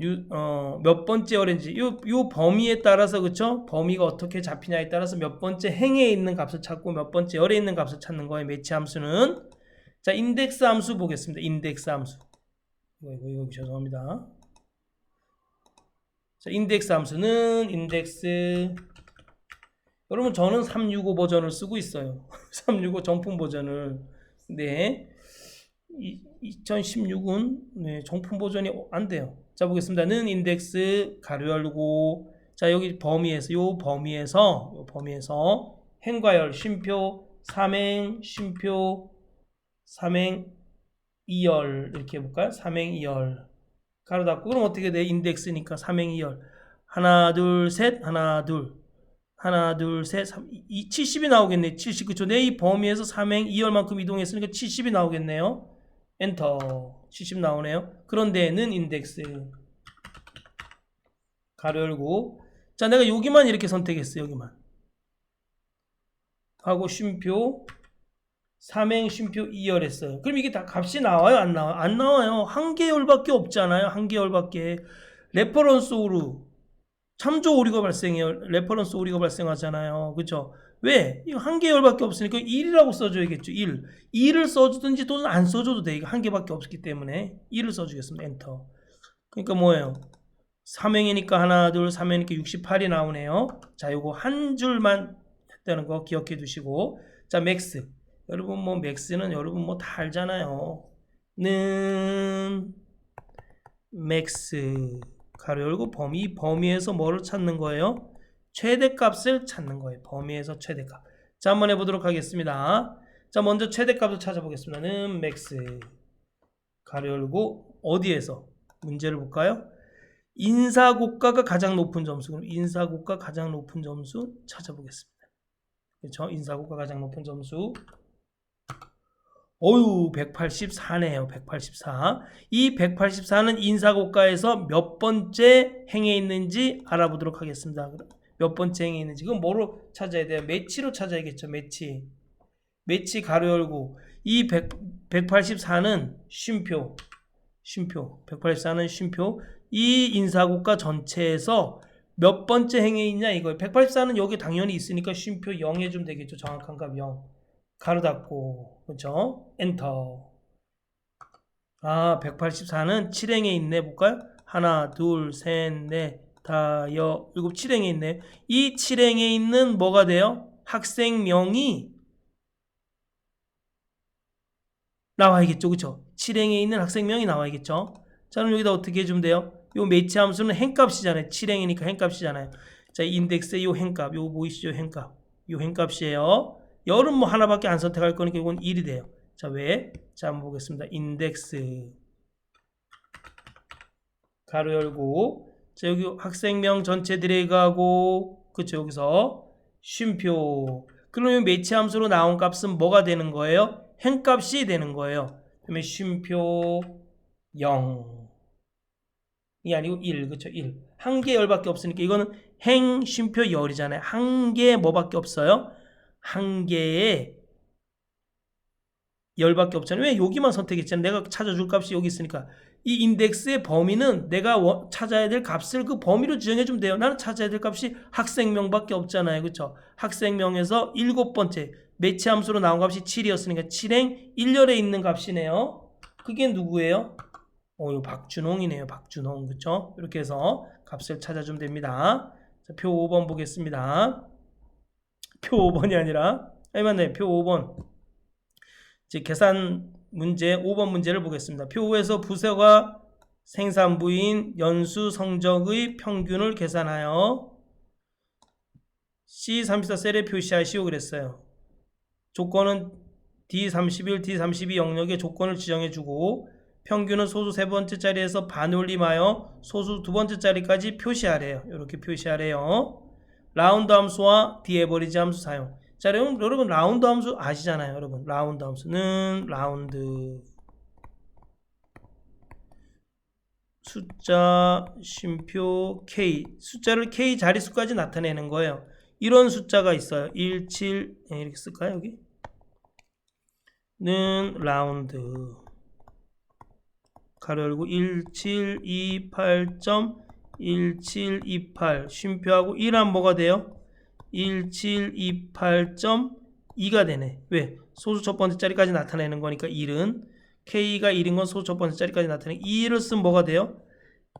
Speaker 1: 몇 번째 열인지, 요 범위에 따라서, 그쵸? 범위가 어떻게 잡히냐에 따라서 몇 번째 행에 있는 값을 찾고 몇 번째 열에 있는 값을 찾는 거예요. 매치 함수는. 자, 인덱스 함수 보겠습니다. 인덱스 함수. 이거 죄송합니다. 자, 인덱스 함수는 인덱스. 여러분, 저는 365 버전을 쓰고 있어요. 365 정품 버전을. 네. 2016은 정품 버전이 안 돼요. 자 보겠습니다. 는 인덱스 가로 열고 자 여기 범위에서 행과 열 쉼표 3행 쉼표 3행 2열 이렇게 해볼까요? 3행 2열 가로 닫고 그럼 어떻게 돼? 인덱스니까 3행 2열 하나 둘 셋 하나 둘 셋 70이 나오겠네. 70 그쵸? 내 이 범위에서 3행 2열만큼 이동했으니까 70이 나오겠네요. 엔터 70 나오네요. 그런데 는 인덱스 가로 열고 자 내가 여기만 이렇게 선택했어요. 여기만 하고 쉼표 3행 쉼표 2열 했어요. 그럼 이게 다 값이 나와요? 안 나와요? 안 나와요. 한 개열밖에 없잖아요. 한 개열밖에. 레퍼런스 오류 참조 오류가 발생해요. 레퍼런스 오류가 발생하잖아요. 그렇죠? 왜? 이거 한 개열밖에 없으니까 1이라고 써줘야겠죠. 1. 2를 써주든지 또는 안 써줘도 돼. 이거 한 개밖에 없기 때문에 1을 써주겠습니다. 엔터. 그러니까 뭐예요? 3행이니까 하나, 둘, 3행이니까 68이 나오네요. 자, 요거 한 줄만 했다는 거 기억해 두시고. 자, 맥스. 여러분 뭐 맥스는 여러분 뭐 다 알잖아요. 는 맥스 가로 열고 범위에서 뭐를 찾는 거예요? 최대값을 찾는 거예요. 범위에서 최대값. 자, 한번 해보도록 하겠습니다. 자, 먼저 최대값을 찾아보겠습니다. 는 맥스 가로 열고 어디에서 문제를 볼까요? 인사고가가 가장 높은 점수. 그럼 인사고가 가장 높은 점수 찾아보겠습니다. 그렇죠? 인사고가 가장 높은 점수. 어유 184네요. 184. 이 184는 인사고가에서 몇 번째 행에 있는지 알아보도록 하겠습니다. 몇 번째 행에 있는지. 그럼 뭐로 찾아야 돼요? 매치로 찾아야겠죠. 매치 가로 열고 이 184는 쉼표. 184는 쉼표. 이 인사고가 전체에서 몇 번째 행에 있냐 이거예요. 184는 여기 당연히 있으니까 쉼표 0 해주면 되겠죠. 정확한 값 0. 가로 닫고, 그렇죠? 엔터. 아, 184는 7행에 있네. 볼까요? 하나, 둘, 셋, 넷, 다, 일곱, 7행에 있네. 이 7행에 있는 뭐가 돼요? 학생명이 나와야겠죠. 그렇죠? 7행에 있는 학생명이 나와야겠죠. 자, 그럼 여기다 어떻게 해주면 돼요? 요 매치 함수는 행값이잖아요. 7행이니까 행값이잖아요. 자, 인덱스의 요 행값, 요 보이시죠? 행값. 요 행값이에요. 열은 뭐 하나밖에 안 선택할 거니까 이건 1이 돼요. 자, 왜? 자, 한번 보겠습니다. 인덱스 가로 열고, 자, 여기 학생명 전체 드래그하고, 그쵸, 여기서 쉼표. 그러면 매치 함수로 나온 값은 뭐가 되는 거예요? 행값이 되는 거예요. 그러면 쉼표 0이 아니고 1, 그쵸, 1. 한 개 열밖에 없으니까 이거는 행 쉼표 열이잖아요. 한 개 뭐밖에 없어요? 한 개에 열밖에 없잖아요. 왜? 여기만 선택했잖아요. 내가 찾아줄 값이 여기 있으니까. 이 인덱스의 범위는 내가 찾아야 될 값을 그 범위로 지정해주면 돼요. 나는 찾아야 될 값이 학생명밖에 없잖아요. 그렇죠? 학생명에서 7번째 매치 함수로 나온 값이 7이었으니까 7행 1열에 있는 값이네요. 그게 누구예요? 이거 박준홍이네요. 박준홍. 그렇죠? 이렇게 해서 값을 찾아주면 됩니다. 자, 표 5번 보겠습니다. 표 5번이 아니라 맞네. 표 5번. 이제 계산 문제 5번 문제를 보겠습니다. 표 5에서 부서가 생산부인 연수 성적의 평균을 계산하여 C34 셀에 표시하시오 그랬어요. 조건은 D31, D32 영역의 조건을 지정해주고 평균은 소수 세 번째 자리에서 반올림하여 소수 두 번째 자리까지 표시하래요. 이렇게 표시하래요. 라운드 함수와 디에버리지 함수 사용. 자, 여러분 라운드 함수 아시잖아요. 여러분 라운드 함수는 라운드 숫자 쉼표 K, 숫자를 K 자릿수까지 나타내는 거예요. 이런 숫자가 있어요. 1, 7 이렇게 쓸까요? 여기 는 라운드 가로 열고 1728.1728 쉼표하고 1하면 뭐가 돼요? 1728.2가 되네. 왜? 소수 첫 번째 자리까지 나타내는 거니까 1은 K가 1인 건 소수 첫 번째 자리까지 나타내는 2를 쓰면 뭐가 돼요?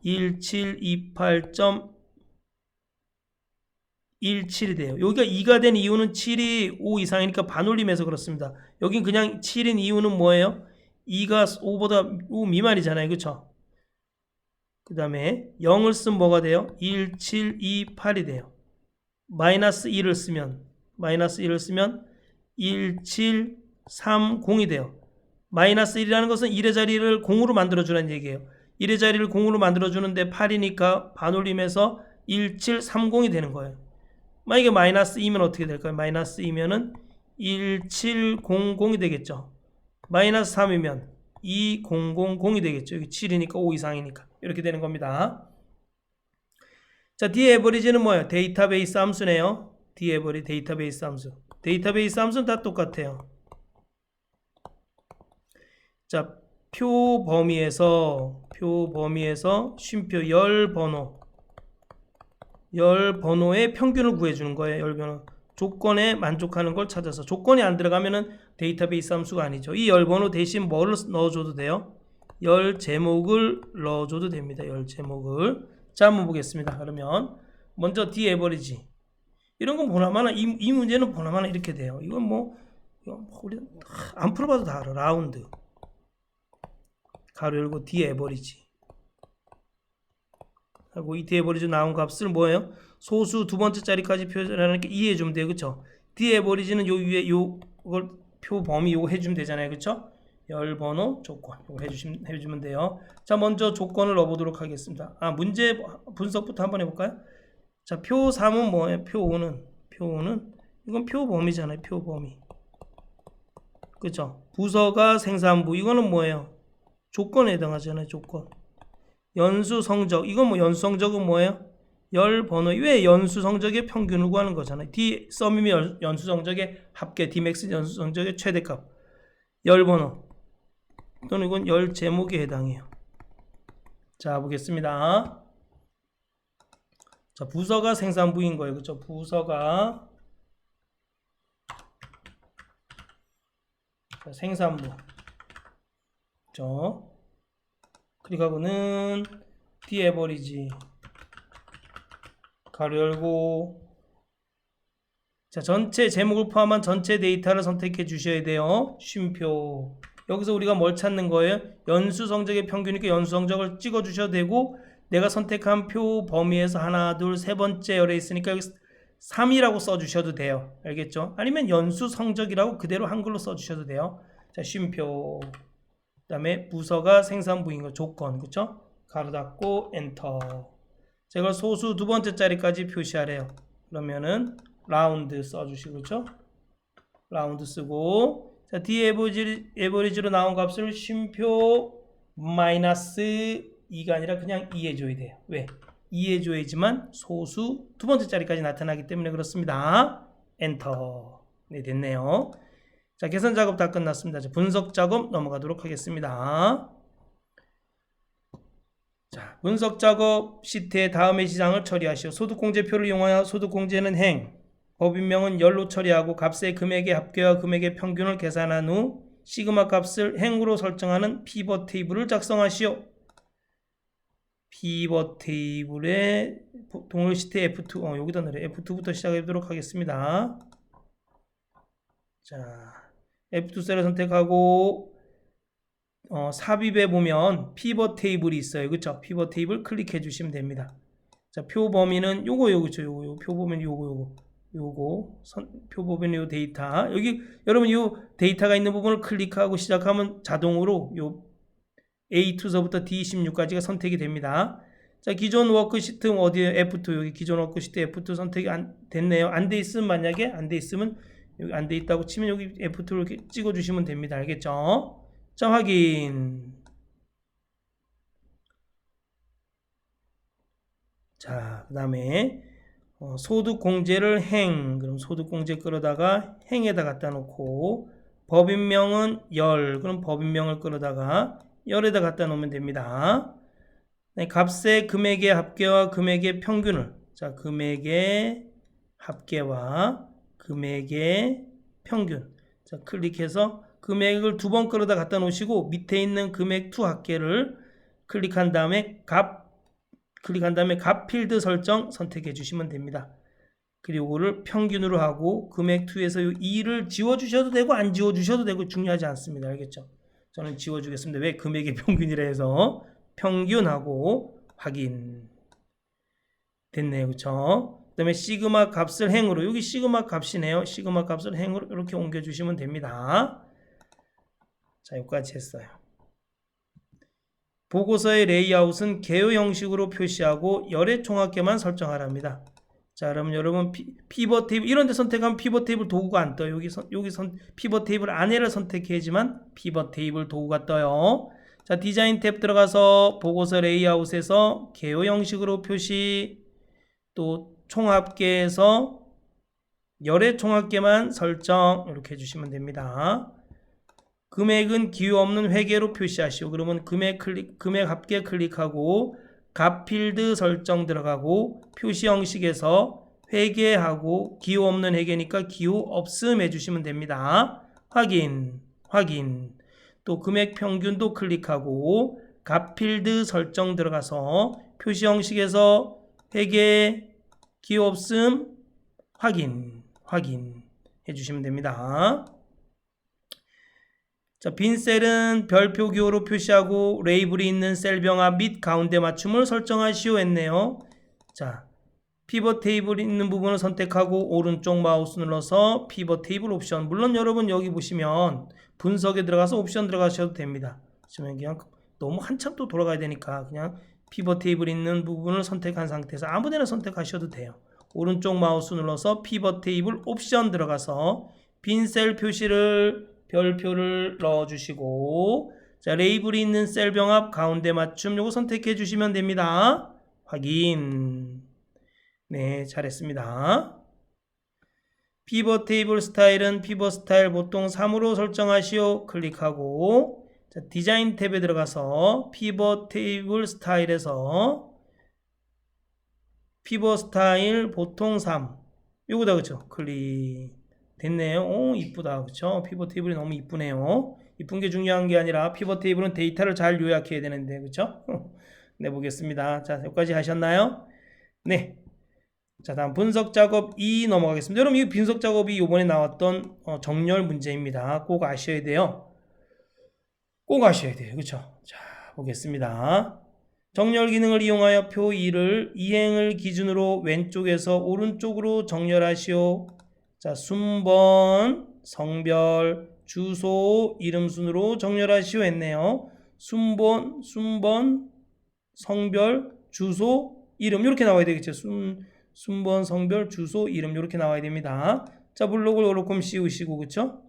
Speaker 1: 1728.17이 돼요. 여기가 2가 된 이유는 7이 5 이상이니까 반올림해서 그렇습니다. 여긴 그냥 7인 이유는 뭐예요? 2가 5보다 5 미만이잖아요. 그쵸? 그 다음에 0을 쓰면 뭐가 돼요? 1728이 돼요. 마이너스 1을 쓰면 1730이 돼요. 마이너스 1이라는 것은 1의 자리를 0으로 만들어주는 얘기예요. 1의 자리를 0으로 만들어주는데 8이니까 반올림해서 1730이 되는 거예요. 만약에 마이너스 2면 어떻게 될까요? 마이너스 2면은 1700이 되겠죠. 마이너스 3이면 2000이 되겠죠. 여기 7이니까 5 이상이니까 이렇게 되는 겁니다. 자, 디에버리지는 뭐예요? 데이터베이스 함수네요. 데이터베이스 함수. 데이터베이스 함수는 다 똑같아요. 자, 표 범위에서 쉼표 열 번호 열 번호의 평균을 구해주는 거예요. 열 번호. 조건에 만족하는 걸 찾아서. 조건이 안 들어가면은 데이터베이스 함수가 아니죠. 이 열 번호 대신 뭐를 넣어줘도 돼요? 열 제목을 넣어줘도 됩니다. 열 제목을. 자, 한번 보겠습니다. 그러면 먼저 디에버리지. 이런 건 보나마나 이 문제는 보나마나 이렇게 돼요. 이건 우리 안 풀어봐도 다 알아. 라운드. 가로 열고 디에버리지. 하고 이 디에버리지 나온 값을 뭐예요? 소수 두 번째 자리까지 표현하는 게 이해해 주면 돼요. 그쵸? 디에버리지는 요 위에 요걸 표 범위 요거 해주면 되잖아요. 그쵸? 열 번호 조건 요거 해주면 돼요. 자, 먼저 조건을 넣어보도록 하겠습니다. 문제 분석부터 한번 해볼까요? 자, 표 3은 뭐예요? 표 5는 이건 표 범위잖아요. 표 범위. 그쵸? 부서가 생산부 이거는 뭐예요? 조건에 해당하잖아요. 조건. 연수 성적 이건 뭐 연수 성적은 뭐예요? 열 번호. 왜 연수 성적의 평균을 구하는 거잖아요. D 썸이면 연수 성적의 합계, D 맥스 연수 성적의 최대값. 열 번호 또는 이건 열 제목에 해당해요. 자, 보겠습니다. 자, 부서가 생산부인 거예요. 그렇죠? 부서가 자, 생산부. 그렇죠? 클릭하고는 디에버리지 가로 열고 자, 전체 제목을 포함한 전체 데이터를 선택해 주셔야 돼요. 쉼표. 여기서 우리가 뭘 찾는 거예요? 연수 성적의 평균이니까 연수 성적을 찍어 주셔도 되고 내가 선택한 표 범위에서 하나, 둘, 세 번째 열에 있으니까 여기 3이라고 써 주셔도 돼요. 알겠죠? 아니면 연수 성적이라고 그대로 한글로 써 주셔도 돼요. 자, 쉼표. 그 다음에 부서가 생산부인 거 조건. 그쵸? 가로 닫고 엔터. 자, 이걸 소수 두 번째 자리까지 표시하래요. 그러면은 라운드 써주시고, 그쵸? 라운드 쓰고, 자, 디에버리지로 나온 값을 쉼표 마이너스 2가 아니라 그냥 2해줘야 돼요. 왜? 2해줘야지만 소수 두 번째 자리까지 나타나기 때문에 그렇습니다. 엔터. 네, 됐네요. 자, 계산 작업 다 끝났습니다. 자, 분석 작업 넘어가도록 하겠습니다. 자, 분석 작업 시트의 다음의 지장을 처리하시오. 소득공제표를 이용하여 소득공제는 행, 법인명은 열로 처리하고 값의 금액의 합계와 금액의 평균을 계산한 후 시그마 값을 행으로 설정하는 피벗 테이블을 작성하시오. 피벗 테이블의 동일 시트 F2, 여기다 넣어요. F2부터 시작해 보도록 하겠습니다. 자, F2 셀을 선택하고 삽입에 보면 피벗 테이블이 있어요. 그쵸? 피벗 테이블 클릭해 주시면 됩니다. 자, 표 범위는 요거 표 범위는 요거 표 범위는 요 데이터. 여기 여러분 요 데이터가 있는 부분을 클릭하고 시작하면 자동으로 요 A2서부터 D16까지가 선택이 됩니다. 자, 기존 워크시트 어디에 F2 여기 기존 워크시트 F2 선택이 안 됐네요. 안 돼 있으면 만약에 안 돼 있으면 여기 안 돼 있다고 치면 여기 F2를 이렇게 찍어 주시면 됩니다. 알겠죠? 자, 확인. 자, 그 다음에 소득공제를 행. 그럼 소득공제 끌어다가 행에다 갖다 놓고 법인명은 열. 그럼 법인명을 끌어다가 열에다 갖다 놓으면 됩니다. 네, 값의 금액의 합계와 금액의 평균을 자, 금액의 합계와 금액의 평균 자, 클릭해서 금액을 두 번 끌어다 갖다 놓으시고 밑에 있는 금액 투 합계를 클릭한 다음에 값 필드 설정 선택해 주시면 됩니다. 그리고 이거를 평균으로 하고 금액 2에서 이 2를 지워 주셔도 되고 안 지워 주셔도 되고 중요하지 않습니다. 알겠죠? 저는 지워 주겠습니다. 왜? 금액의 평균이라 해서 평균하고 확인. 됐네요. 그쵸? 그 다음에 시그마 값을 행으로 여기 시그마 값이네요. 시그마 값을 행으로 이렇게 옮겨 주시면 됩니다. 자, 여기까지 했어요. 보고서의 레이아웃은 개요 형식으로 표시하고 열의 총합계만 설정하랍니다. 자, 그럼 여러분 피벗 테이블 이런 데 선택하면 피벗 테이블 도구가 안 떠요. 여기 피벗 테이블 안에를 선택해야지만 피벗 테이블 도구가 떠요. 자, 디자인 탭 들어가서 보고서 레이아웃에서 개요 형식으로 표시 또 총합계에서 열의 총합계만 설정 이렇게 해주시면 됩니다. 금액은 기호 없는 회계로 표시하시오. 그러면 금액 합계 클릭하고 값 필드 설정 들어가고 표시 형식에서 회계하고 기호 없는 회계니까 기호 없음 해주시면 됩니다. 확인. 또 금액 평균도 클릭하고 값 필드 설정 들어가서 표시 형식에서 회계 기호 없음 확인 해주시면 됩니다. 자, 빈 셀은 별표 기호로 표시하고 레이블이 있는 셀 병합 및 가운데 맞춤을 설정하시오 했네요. 자, 피벗 테이블 있는 부분을 선택하고 오른쪽 마우스 눌러서 피벗 테이블 옵션. 물론 여러분 여기 보시면 분석에 들어가서 옵션 들어가셔도 됩니다. 그냥 너무 한참 또 돌아가야 되니까 그냥 피벗 테이블 있는 부분을 선택한 상태에서 아무데나 선택하셔도 돼요. 오른쪽 마우스 눌러서 피벗 테이블 옵션 들어가서 빈 셀 표시를 별표를 넣어주시고, 자, 레이블이 있는 셀 병합 가운데 맞춤 요거 선택해 주시면 됩니다. 확인. 네, 잘했습니다. 피벗 테이블 스타일은 피벗 스타일 보통 3으로 설정하시오. 클릭하고, 자, 디자인 탭에 들어가서 피벗 테이블 스타일에서 피벗 스타일 보통 3 요거다, 그쵸? 클릭. 됐네요. 오, 이쁘다. 그쵸? 피벗 테이블이 너무 이쁘네요. 이쁜 게 중요한 게 아니라 피벗 테이블은 데이터를 잘 요약해야 되는데, 그쵸? 네, 보겠습니다. 자, 여기까지 하셨나요? 네. 자, 다음 분석 작업 2 넘어가겠습니다. 여러분, 이 분석 작업이 이번에 나왔던 정렬 문제입니다. 꼭 아셔야 돼요. 그쵸? 자, 보겠습니다. 정렬 기능을 이용하여 표 2를 이행을 기준으로 왼쪽에서 오른쪽으로 정렬하시오. 자, 순번, 성별, 주소, 이름 순으로 정렬하시오 했네요. 순번, 성별, 주소, 이름 이렇게 나와야 되겠죠. 순번, 성별, 주소, 이름 이렇게 나와야 됩니다. 자, 블록을 요렇게 씌우시고, 그쵸?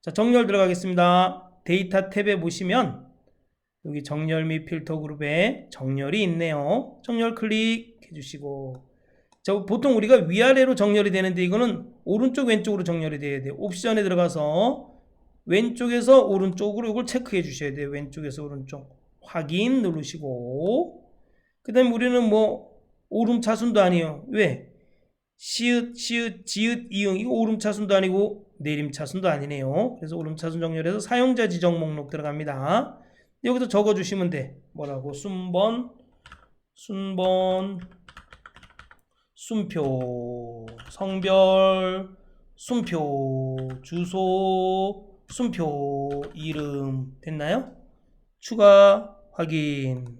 Speaker 1: 자, 정렬 들어가겠습니다. 데이터 탭에 보시면 여기 정렬 및 필터 그룹에 정렬이 있네요. 정렬 클릭해 주시고, 자, 보통 우리가 위아래로 정렬이 되는데 이거는 오른쪽 왼쪽으로 정렬이 돼야 돼요. 옵션에 들어가서 왼쪽에서 오른쪽으로 이걸 체크해 주셔야 돼요. 왼쪽에서 오른쪽 확인 누르시고, 그 다음에 우리는 뭐 오름차순도 아니에요. 왜? 시읒, 지읒, 이응 이거 오름차순도 아니고 내림차순도 아니네요. 그래서 오름차순 정렬해서 사용자 지정 목록 들어갑니다. 여기서 적어주시면 돼. 뭐라고? 순번, 순표, 성별, 순표, 주소, 순표, 이름 됐나요? 추가, 확인.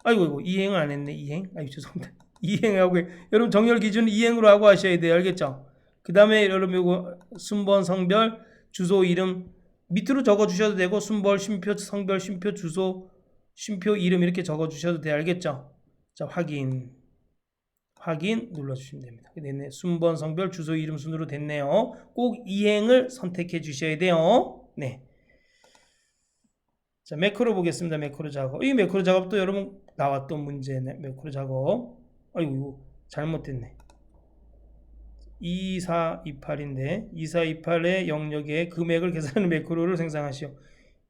Speaker 1: 아이고 이행을 안 했네. 이행. 아이고 죄송합니다. 이행하고 여러분 정렬 기준은 이행으로 하고 하셔야 돼요. 알겠죠? 그 다음에 여러분 이거 순번, 성별, 주소, 이름 밑으로 적어 주셔도 되고 순번, 쉼표, 성별, 쉼표, 주소, 쉼표, 이름 이렇게 적어 주셔도 돼요. 알겠죠? 자, 확인 눌러주시면 됩니다. 됐네. 순번, 성별, 주소, 이름 순으로 됐네요. 꼭 이행을 선택해 주셔야 돼요. 네. 자, 매크로 보겠습니다. 매크로 작업. 이 매크로 작업도 여러분 나왔던 문제네. 매크로 작업. 아이고 잘못됐네. 2428인데 2428의 영역에 금액을 계산하는 매크로를 생성하시오.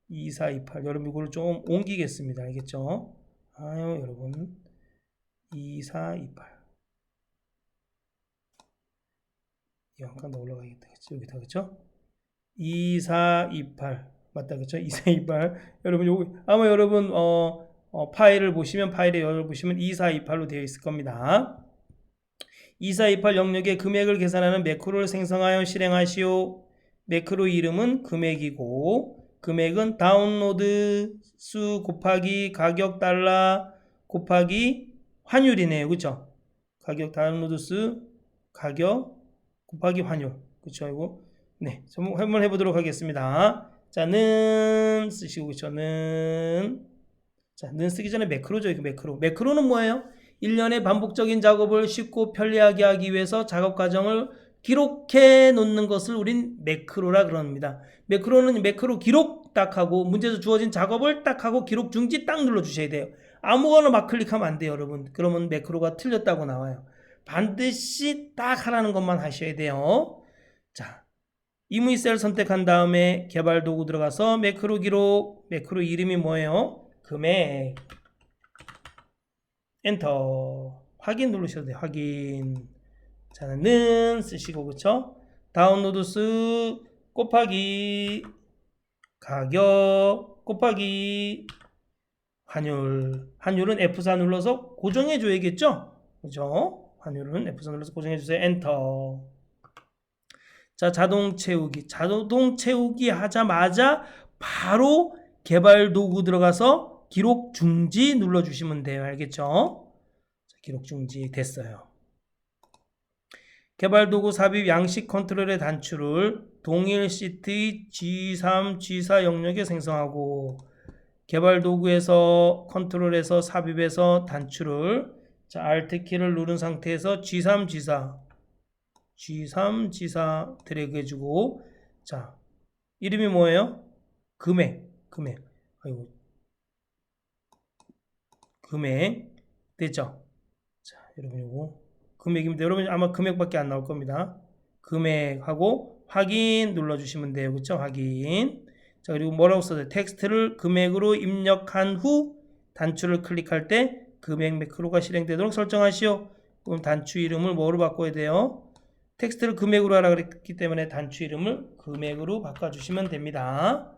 Speaker 1: 2428 여러분 이거를 좀 옮기겠습니다. 알겠죠? 아유 여러분 2428 이거 한 칸 더 올라가야겠다. 그치? 여기다 그쵸? 2428 맞다 그쵸? 2428 여러분 요거 아마 여러분 파일을 보시면 파일에 열어보시면 2428로 되어 있을 겁니다. 2428 영역의 금액을 계산하는 매크로를 생성하여 실행하시오. 매크로 이름은 금액이고 금액은 다운로드 수 곱하기 가격 달러 곱하기 환율이네요. 그쵸? 가격 다운로드 수 가격 곱하기 환율. 그쵸? 이거 네, 한번 해보도록 하겠습니다. 자, 는 쓰시고 그쵸? 는 자, 는 쓰기 전에 매크로죠. 이거 매크로는 뭐예요? 1년의 반복적인 작업을 쉽고 편리하게 하기 위해서 작업 과정을 기록해 놓는 것을 우린 매크로라 그럽니다. 매크로는 매크로 기록 딱 하고 문제에서 주어진 작업을 딱 하고 기록 중지 딱 눌러 주셔야 돼요. 아무거나 막 클릭하면 안 돼요, 여러분. 그러면 매크로가 틀렸다고 나와요. 반드시 딱 하라는 것만 하셔야 돼요. 자, 임의 셀 선택한 다음에 개발 도구 들어가서 매크로 기록, 매크로 이름이 뭐예요? 금액. 엔터. 확인 누르셔도 돼요. 확인. 자, 는 쓰시고, 그쵸? 다운로드 수 곱하기 가격 곱하기 환율은 F4 눌러서 고정해 줘야겠죠? 그죠? 환율은 F4 눌러서 고정해 주세요. 엔터. 자, 자동 채우기 하자마자 바로 개발 도구 들어가서 기록 중지 눌러 주시면 돼요. 알겠죠? 자, 기록 중지 됐어요. 개발 도구 삽입 양식 컨트롤의 단추를 동일 시트의 G3, G4 영역에 생성하고 개발 도구에서 컨트롤에서 삽입해서 단추를 자, Alt 키를 누른 상태에서 G3, G4 드래그 해주고 자, 이름이 뭐예요? 금액. 아이고. 금액 됐죠? 자, 여러분 이거 금액입니다. 여러분 아마 금액밖에 안 나올 겁니다. 금액하고 확인 눌러주시면 돼요. 그쵸? 확인. 자, 그리고 뭐라고 써요? 텍스트를 금액으로 입력한 후 단추를 클릭할 때 금액 매크로가 실행되도록 설정하시오. 그럼 단추 이름을 뭐로 바꿔야 돼요? 텍스트를 금액으로 하라 그랬기 때문에 단추 이름을 금액으로 바꿔주시면 됩니다.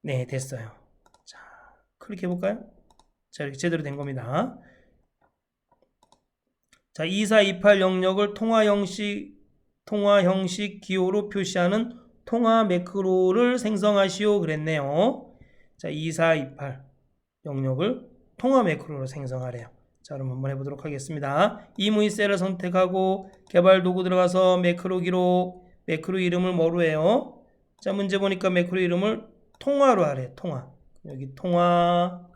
Speaker 1: 네, 됐어요. 자, 클릭해 볼까요? 자, 이렇게 제대로 된 겁니다. 자, 2428 영역을 통화 형식 기호로 표시하는 통화 매크로를 생성하시오 그랬네요. 자, 2428 영역을 통화 매크로로 생성하래요. 자, 그럼 한번 해보도록 하겠습니다. 임의 셀을 선택하고 개발 도구 들어가서 매크로 기록, 매크로 이름을 뭐로 해요? 자, 문제 보니까 매크로 이름을 통화로 하래. 통화. 여기 통화.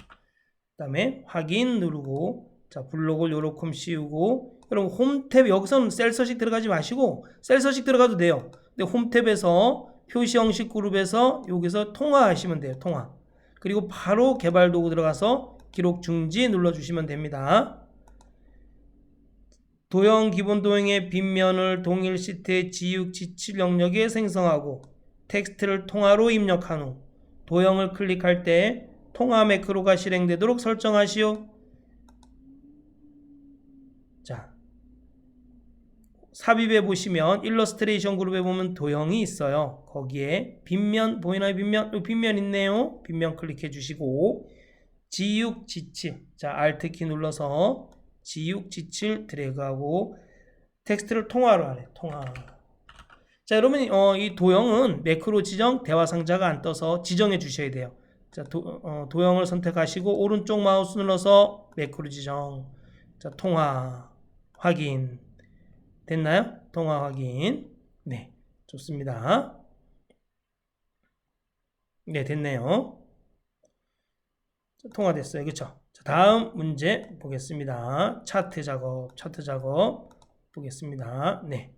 Speaker 1: 그 다음에 확인 누르고 자, 블록을 요렇게 씌우고 여러분 홈탭 여기서는 셀 서식 들어가지 마시고 셀 서식 들어가도 돼요. 근데 홈탭에서 표시 형식 그룹에서 여기서 통화하시면 돼요. 통화. 그리고 바로 개발 도구 들어가서 기록 중지 눌러주시면 됩니다. 도형 기본 도형의 빗면을 동일 시트의 G6, G7 영역에 생성하고 텍스트를 통화로 입력한 후 도형을 클릭할 때 통화 매크로가 실행되도록 설정하시오. 자, 삽입해 보시면 일러스트레이션 그룹에 보면 도형이 있어요. 거기에 빗면 보이나요? 빗면 있네요. 빗면 클릭해 주시고 G6, G7 자, Alt 키 눌러서 G6, G7 드래그하고 텍스트를 통화로 하래. 통화. 자, 여러분 이 도형은 매크로 지정 대화 상자가 안 떠서 지정해 주셔야 돼요. 자, 도형을 선택하시고 오른쪽 마우스 눌러서 매크로 지정. 자, 통화 확인 됐나요? 통화 확인. 네, 좋습니다. 네, 됐네요. 자, 통화됐어요. 그렇죠? 자, 다음 문제 보겠습니다. 차트 작업 보겠습니다. 네.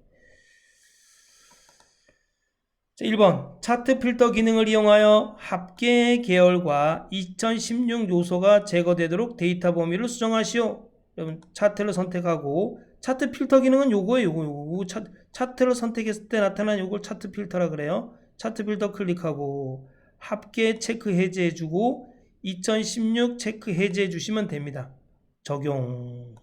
Speaker 1: 자, 1번 차트 필터 기능을 이용하여 합계 계열과 2016 요소가 제거되도록 데이터 범위를 수정하시오. 여러분 차트를 선택하고 차트 필터 기능은 요거예요. 요거 차트를 선택했을 때 나타난 요걸 차트 필터라 그래요. 차트 필터 클릭하고 합계 체크 해제해주고 2016 체크 해제해 주시면 됩니다. 적용.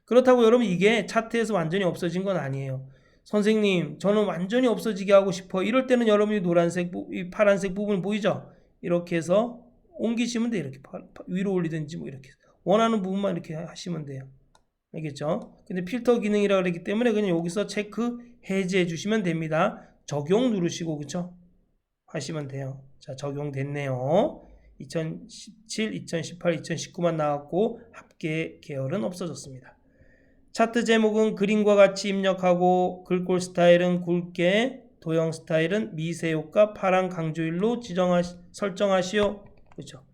Speaker 1: 그렇다고 여러분 이게 차트에서 완전히 없어진 건 아니에요. 선생님 저는 완전히 없어지게 하고 싶어. 이럴 때는 여러분이 노란색, 이 파란색 부분 보이죠? 이렇게 해서 옮기시면 돼요. 이렇게 위로 올리든지 뭐 이렇게 원하는 부분만 이렇게 하시면 돼요. 알겠죠? 근데 필터 기능이라 그랬기 때문에 그냥 여기서 체크 해제해 주시면 됩니다. 적용 누르시고 그쵸? 하시면 돼요. 자, 적용됐네요. 2017, 2018, 2019만 나왔고 합계 계열은 없어졌습니다. 차트 제목은 그림과 같이 입력하고 글꼴 스타일은 굵게, 도형 스타일은 미세 효과 파란 강조일로 설정하시오. 그렇죠?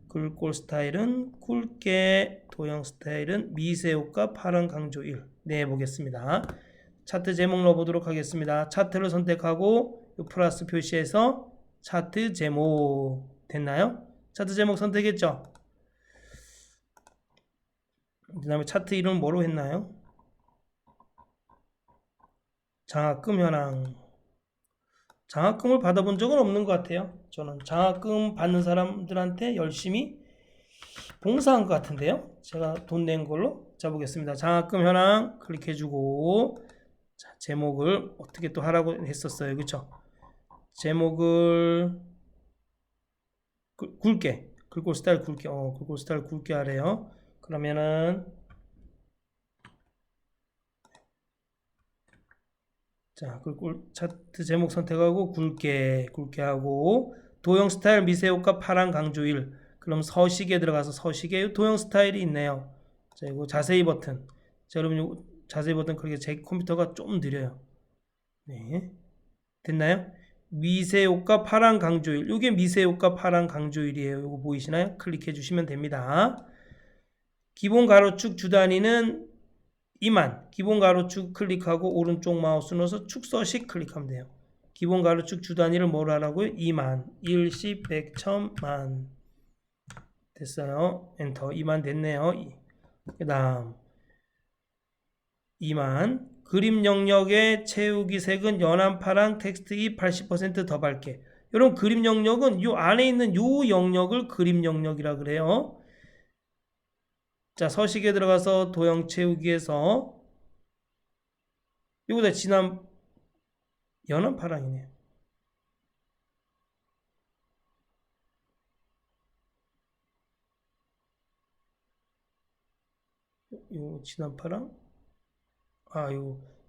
Speaker 1: 글꼴 스타일은 굵게, 도형 스타일은 미세 효과 파란 강조일. 네, 보겠습니다. 차트 제목 넣어보도록 하겠습니다. 차트를 선택하고 플러스 표시해서 차트 제목 됐나요? 차트 제목 선택했죠? 그 다음에 차트 이름 뭐로 했나요? 장학금 현황. 장학금을 받아본 적은 없는 것 같아요. 저는 장학금 받는 사람들한테 열심히 봉사한 것 같은데요. 제가 돈 낸 걸로. 자, 보겠습니다. 장학금 현황 클릭해주고, 자, 제목을 어떻게 또 하라고 했었어요. 그쵸? 제목을 굵게, 글꼴 스타일 굵게, 글꼴 스타일 굵게 하래요. 그러면은, 자, 글꼴 차트 제목 선택하고 굵게 하고, 도형 스타일 미세효과 파란 강조일. 그럼 서식에 들어가서 서식에 도형 스타일이 있네요. 자, 이거 자세히 버튼. 자, 여러분, 요 자세히 버튼 클릭해. 제 컴퓨터가 좀 느려요. 네. 됐나요? 미세효과 파란 강조일. 이게 미세효과 파란 강조일이에요. 이거 보이시나요? 클릭해 주시면 됩니다. 기본 가로축 주 단위는 2만. 기본 가로축 클릭하고 오른쪽 마우스 눌러서 축서식 클릭하면 돼요. 기본 가로축 주 단위를 뭐로 하라고요? 2만. 1, 10, 100, 1000만. 됐어요. 엔터. 2만 됐네요. 그 다음 2만. 그림 영역의 채우기 색은 연한 파랑, 텍스트 80% 더 밝게. 여러분, 그림 영역은 이 안에 있는 이 영역을 그림 영역이라 그래요. 자, 서식에 들어가서 도형 채우기에서 이거보다 진한 연한 파랑이네요. 요 진한 파랑.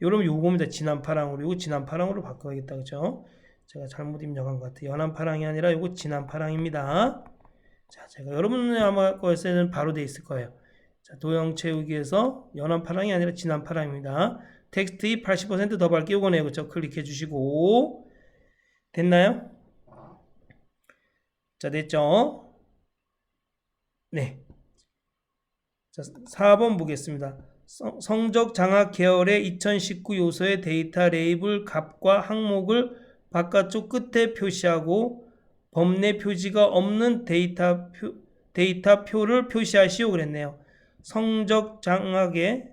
Speaker 1: 여러분 요겁니다. 진한 파랑으로. 요거 진한 파랑으로 바꿔야겠다. 그죠? 제가 잘못 입력한 것 같아요. 연한 파랑이 아니라 요거 진한 파랑입니다. 자, 제가 여러분의 아마 거에서는 바로 돼 있을 거예요. 자, 도형 채우기에서 연한 파랑이 아니라 진한 파랑입니다. 텍스트 80%더 밝게 요거네요. 그죠? 클릭해 주시고. 됐나요? 자, 됐죠? 네. 자, 4번 보겠습니다. 성적 장학 계열의 2019 요소의 데이터 레이블 값과 항목을 바깥쪽 끝에 표시하고 범내 표지가 없는 데이터표를 표시하시오 그랬네요. 성적 장학의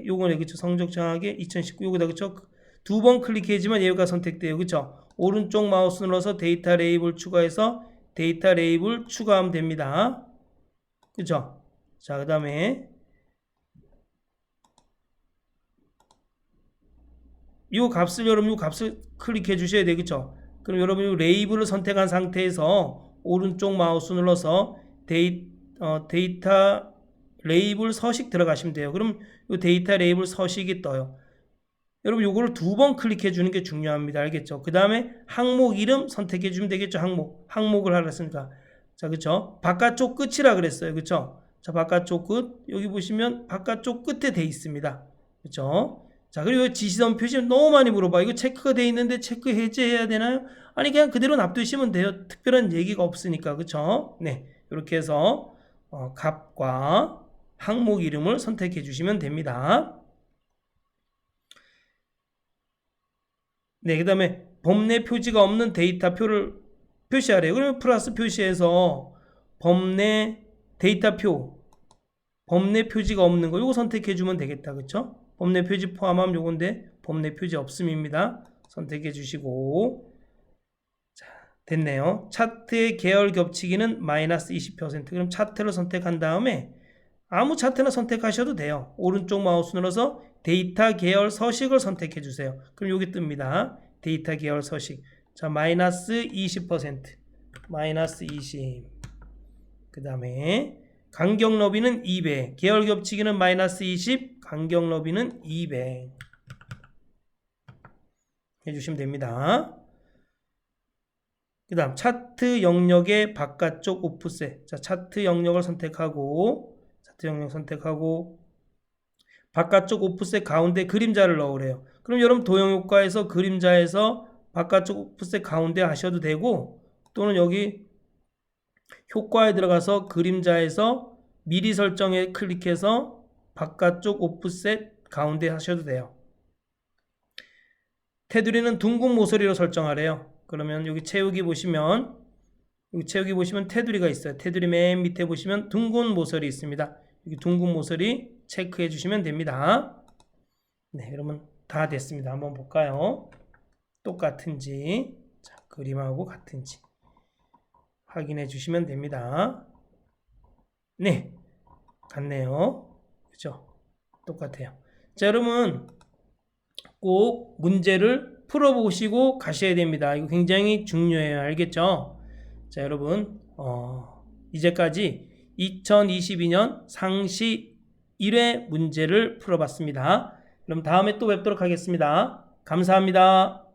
Speaker 1: 요거네. 그쵸? 성적 장학의 2019 요거다. 그쵸? 두 번 클릭해야지만 얘가 선택돼요. 그쵸? 오른쪽 마우스 눌러서 데이터 레이블 추가해서 데이터 레이블 추가하면 됩니다. 그쵸? 자, 그 다음에 이 값을 여러분 이 값을 클릭해 주셔야 되겠죠. 그럼 여러분이 레이블을 선택한 상태에서 오른쪽 마우스 눌러서 데이터 레이블 서식 들어가시면 돼요. 그럼 이 데이터 레이블 서식이 떠요. 여러분 요거를 두 번 클릭해 주는 게 중요합니다. 알겠죠? 그 다음에 항목 이름 선택해 주면 되겠죠. 항목을 하라 했으니까. 자, 그쵸? 바깥쪽 끝이라 그랬어요. 그쵸? 자, 바깥쪽 끝. 여기 보시면 바깥쪽 끝에 돼 있습니다. 그쵸? 자, 그리고 지시선 표시 너무 많이 물어봐. 이거 체크가 돼 있는데 체크 해제해야 되나요? 아니, 그냥 그대로 놔두시면 돼요. 특별한 얘기가 없으니까. 그쵸? 네. 이렇게 해서 값과 항목 이름을 선택해 주시면 됩니다. 네, 그 다음에 범내 표지가 없는 데이터표를 표시하래요. 그러면 플러스 표시해서 범내 데이터표, 범내 표지가 없는 거 이거 선택해 주면 되겠다. 그쵸? 범내 표지 포함하면 요건데 범내 표지 없음입니다. 선택해 주시고. 자, 됐네요. 차트의 계열 겹치기는 마이너스 20%. 그럼 차트를 선택한 다음에 아무 차트나 선택하셔도 돼요. 오른쪽 마우스 눌러서 데이터 계열 서식을 선택해 주세요. 그럼 여기 뜹니다. 데이터 계열 서식. 자, 마이너스 20%. 마이너스 20. 그 다음에 간격 너비는 200. 계열 겹치기는 마이너스 20. 간격 너비는 200. 해주시면 됩니다. 그 다음 차트 영역의 바깥쪽 오프셋. 자, 차트 영역을 선택하고 바깥쪽 오프셋 가운데 그림자를 넣으래요. 그럼 여러분 도형 효과에서 그림자에서 바깥쪽 오프셋 가운데 하셔도 되고, 또는 여기 효과에 들어가서 그림자에서 미리 설정에 클릭해서 바깥쪽 오프셋 가운데 하셔도 돼요. 테두리는 둥근 모서리로 설정하래요. 그러면 여기 채우기 보시면 테두리가 있어요. 테두리 맨 밑에 보시면 둥근 모서리 있습니다. 여기 둥근 모서리 체크해 주시면 됩니다. 네, 여러분 다 됐습니다. 한번 볼까요? 똑같은지, 자, 그림하고 같은지 확인해 주시면 됩니다. 네, 같네요. 그죠? 똑같아요. 자, 여러분 꼭 문제를 풀어보시고 가셔야 됩니다. 이거 굉장히 중요해요. 알겠죠? 자, 여러분 이제까지 2022년 상시 1회 문제를 풀어봤습니다. 그럼 다음에 또 뵙도록 하겠습니다. 감사합니다.